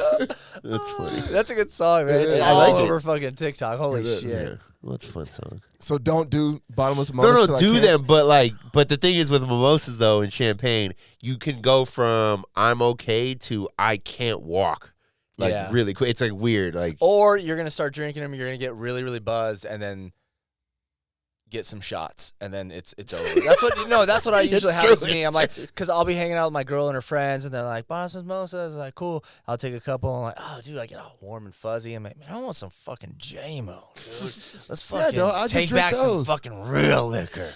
S3: That's funny.
S1: That's a good song, man. It's
S2: Yeah,
S3: I
S1: all
S3: like it.
S1: over fucking TikTok. Holy
S2: It is.
S1: shit.
S3: Yeah. What's a fun song?
S2: So don't do bottomless
S3: No,
S2: mimosas.
S3: do them, but the thing is with mimosas though and champagne, you can go from I'm okay to I can't walk, like
S1: Yeah.
S3: really quick. It's like weird, like
S1: Or you're gonna start drinking them. You're gonna get really, really buzzed, and then get some shots, and then it's over. That's what I usually
S3: It's
S1: happens
S3: true,
S1: to me.
S3: it's
S1: I'm like, because I'll be hanging out with my girl and her friends, and they're like, "Bottomless mimosas." I'm like, cool. I'll take a couple. I'm like, oh, dude, I get all warm and fuzzy. I'm like, man, I want some fucking JMO, dude. Let's fucking
S2: dog, I just
S1: take
S2: drink
S1: back some
S2: those.
S1: fucking real liquor.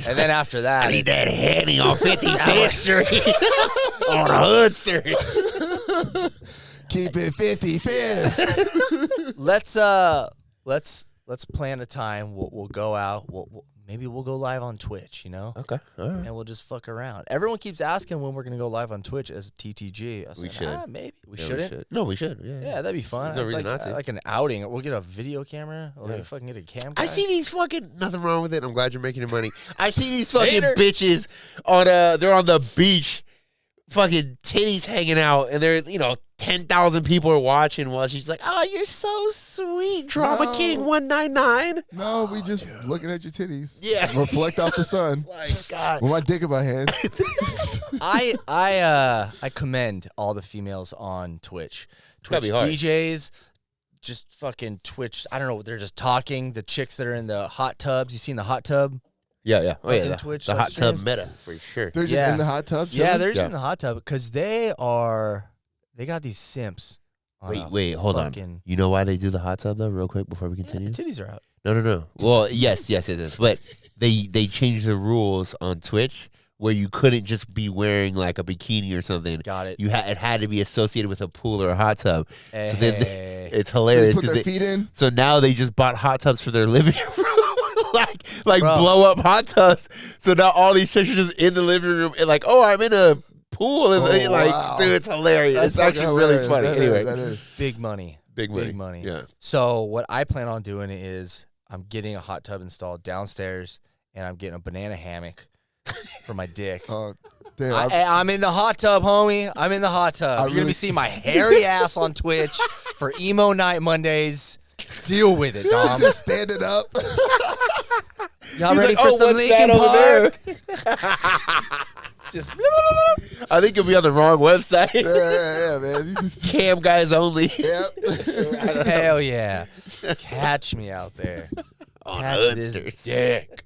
S1: And then after that,
S3: I need
S1: it's-
S3: that Henny on 55th Street on a Hood Street.
S2: Keep it 55th.
S1: let's plan a time. We'll go out. Maybe we'll go live on Twitch. You know.
S3: Okay, all right.
S1: And we'll just fuck around. Everyone keeps asking when we're gonna go live on Twitch as TTG. I said,
S3: should.
S1: Maybe we
S3: Yeah,
S1: shouldn't.
S3: No, we should. Yeah.
S1: Yeah, that'd be fun.
S3: There's no
S1: I'd
S3: reason
S1: like,
S3: not to.
S1: like an outing. We'll get a video camera. Or
S3: Yeah.
S1: like fucking get a cam guy.
S3: I see these fucking nothing wrong with it. I'm glad you're making your money. I see these fucking
S1: Hater.
S3: bitches on they're on the beach, fucking titties hanging out, and they're 10,000 people are watching while she's like, "Oh, you're so sweet, Drama
S2: No.
S3: King 199."
S2: No, we just looking at your titties.
S3: Yeah.
S2: Reflect off the sun.
S3: Like God.
S2: With my dick in my hand.
S1: I commend all the females on Twitch.
S3: gotta
S1: Twitch
S3: be hard.
S1: DJs, just fucking Twitch. I don't know. They're just talking. The chicks that are in the hot tubs. You seen the hot tub?
S3: Yeah. Oh yeah,
S1: Fucking
S3: the,
S1: Twitch,
S3: the
S1: like,
S3: hot tub
S1: streams.
S3: meta for sure.
S2: They're just
S1: Yeah.
S2: in the hot tub.
S1: Yeah,
S2: chilling?
S1: they're just
S3: Yeah.
S1: in the hot tub because they got these simps. on a
S3: Wait, hold on.
S1: fucking-
S3: You know why they do the hot tub though? Real quick before we
S1: Yeah,
S3: continue.
S1: the titties are out.
S3: No. Well, yes. But they changed the rules on Twitch where you couldn't just be wearing like a bikini or something.
S1: Got it.
S3: It had to be associated with a pool or a hot tub. So then
S1: Hey.
S3: it's
S2: They
S3: hilarious.
S2: just put
S3: 'cause
S2: their feet in.
S3: so now they just bought hot tubs for their living room, like
S1: Bro.
S3: blow up hot tubs. So now all these chicks are just in the living room and like, oh, I'm in a pool, and
S2: Oh,
S3: like,
S2: wow.
S3: dude, it's hilarious.
S2: That's
S3: It's actually
S2: fucking
S3: really
S2: hilarious.
S3: funny.
S2: That
S3: Anyway,
S2: that is.
S1: Big money.
S3: big money.
S1: Big money.
S3: Yeah.
S1: So what I plan on doing is I'm getting a hot tub installed downstairs, and I'm getting a banana hammock for my dick.
S2: Oh, damn.
S1: I'm in the hot tub, homie. I'm in the hot tub. You're gonna
S2: really-
S1: be seeing my hairy ass on Twitch for emo night Mondays. Deal with it, Dom.
S2: just standing up.
S1: Y'all
S3: He's
S1: ready
S3: like,
S1: for
S3: "Oh,
S1: some
S3: what's
S1: Linkin
S3: that over
S1: Park? Just
S3: I think you'll be on the wrong website.
S2: yeah, man.
S3: Cam guys only.
S2: Yep.
S1: hell yeah. Catch me out there. Catch this
S3: Hoodsters.
S1: dick.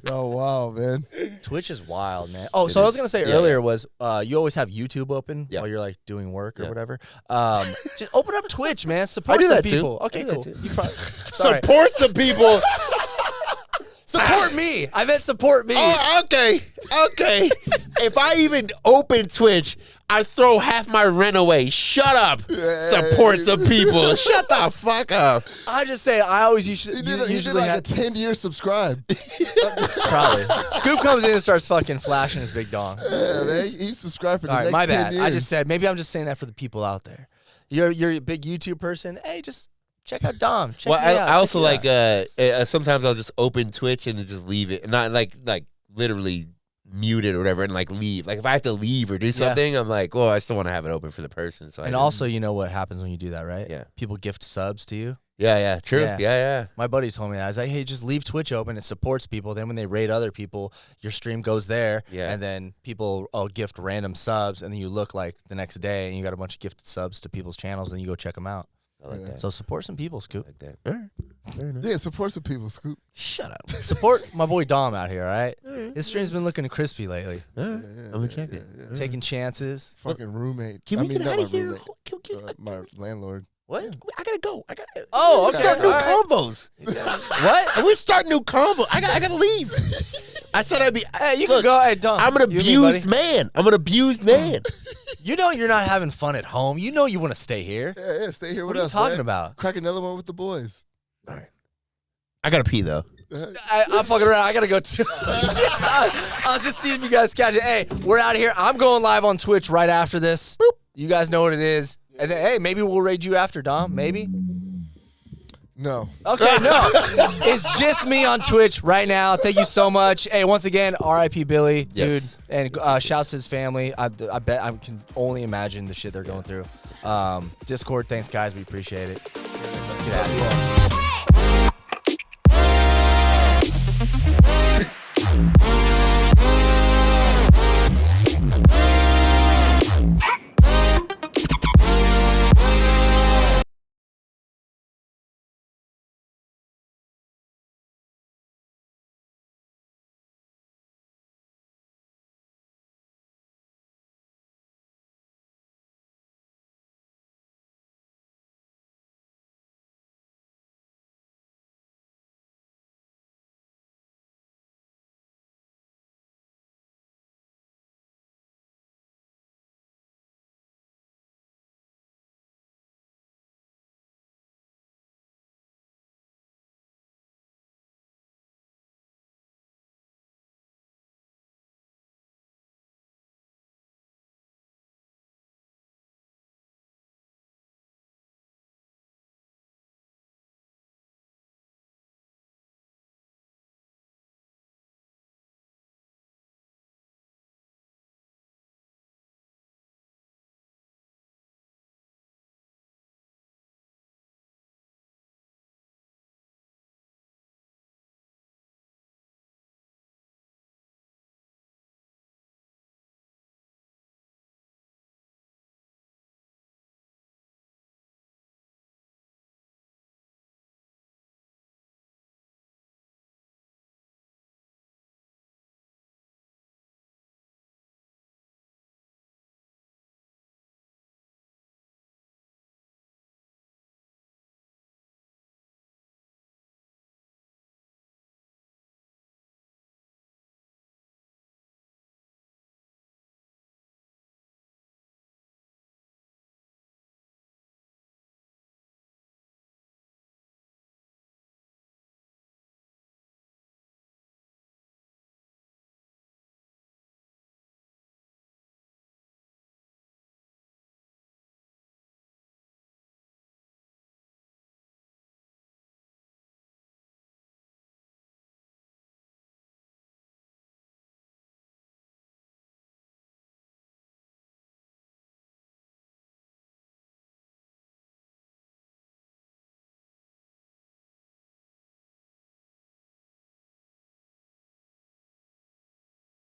S2: Oh wow, man.
S1: Twitch is wild, man. Oh, so I was gonna say
S3: Yeah.
S1: earlier was you always have YouTube open
S3: Yeah.
S1: while you're like doing work or
S3: Yeah.
S1: whatever. Just open up Twitch, man. Support
S3: do
S1: some
S3: that too.
S1: people.
S3: I
S1: Okay,
S3: do that
S1: cool.
S3: too.
S1: You probably, sorry.
S3: Support some people.
S1: Support me. I meant support me.
S3: Oh, okay. If I even open Twitch, I throw half my rent away. Shut up. Support some people. Shut the fuck up.
S1: I just say I always usually
S2: He did like a 10-year subscribe.
S1: probably. Scoop comes in and starts fucking flashing his big dong.
S2: Yeah, man. He subscribed for the
S1: All right,
S2: next
S1: my
S2: 10
S1: bad.
S2: years.
S1: I just said maybe I'm just saying that for the people out there. You're a big YouTube person. Hey, just check out Dom. Check
S3: Well,
S1: me out.
S3: I also
S1: Check me
S3: like
S1: out.
S3: sometimes I'll just open Twitch and then just leave it, not like literally mute it or whatever, and like leave. Like if I have to leave or do something, I'm like, well, I still want to have it open for the person. So
S1: And also, you know what happens when you do that, right?
S3: Yeah.
S1: People gift subs to you.
S3: yeah, true,
S1: Yeah.
S3: yeah.
S1: My buddy told me that. I was like, hey, just leave Twitch open. It supports people. Then when they raid other people, your stream goes there.
S3: Yeah.
S1: And then people gift random subs. And then you look like the next day and you got a bunch of gifted subs to people's channels and you go check them out.
S3: I like
S2: Yeah.
S3: that.
S1: So support some people, Scoop.
S3: I like that. All right.
S2: Yeah, support some people, Scoop.
S3: Shut up.
S1: Support my boy Dom out here, all right? His stream's been looking crispy lately.
S3: I'm gonna check it.
S1: Taking chances.
S2: Fucking roommate.
S3: Can we get
S2: not
S3: out of
S2: my
S3: here?
S2: roommate, my landlord.
S1: What?
S3: I gotta go.
S1: Oh,
S3: We
S1: okay.
S3: start new
S1: all right.
S3: combos.
S1: What?
S3: And we start new combo. I gotta leave. I said I'd be.
S1: Hey, you
S3: look,
S1: can go. Hey, Dom.
S3: I'm an
S1: you and me,
S3: abused
S1: buddy.
S3: man. I'm an abused man.
S1: You know you're not having fun at home. You know you want to stay here.
S2: Yeah, stay here
S1: What
S2: with
S1: are you
S2: us.
S1: talking
S2: man.
S1: about?
S2: Crack another one with the boys.
S3: All right. I gotta pee though.
S1: I'm fucking around. I gotta go too. I was just seeing if you guys catch it. Hey, we're out of here. I'm going live on Twitch right after this. Boop. You guys know what it is. And then, hey, maybe we'll raid you after, Dom. Maybe.
S2: No.
S1: Okay, no. It's just me on Twitch right now. Thank you so much. Hey, once again, R.I.P. Billy, dude.
S3: Yes.
S1: And shouts to his family. I bet I can only imagine the shit they're going through. Discord, thanks, guys. We appreciate it. Let's get out of here.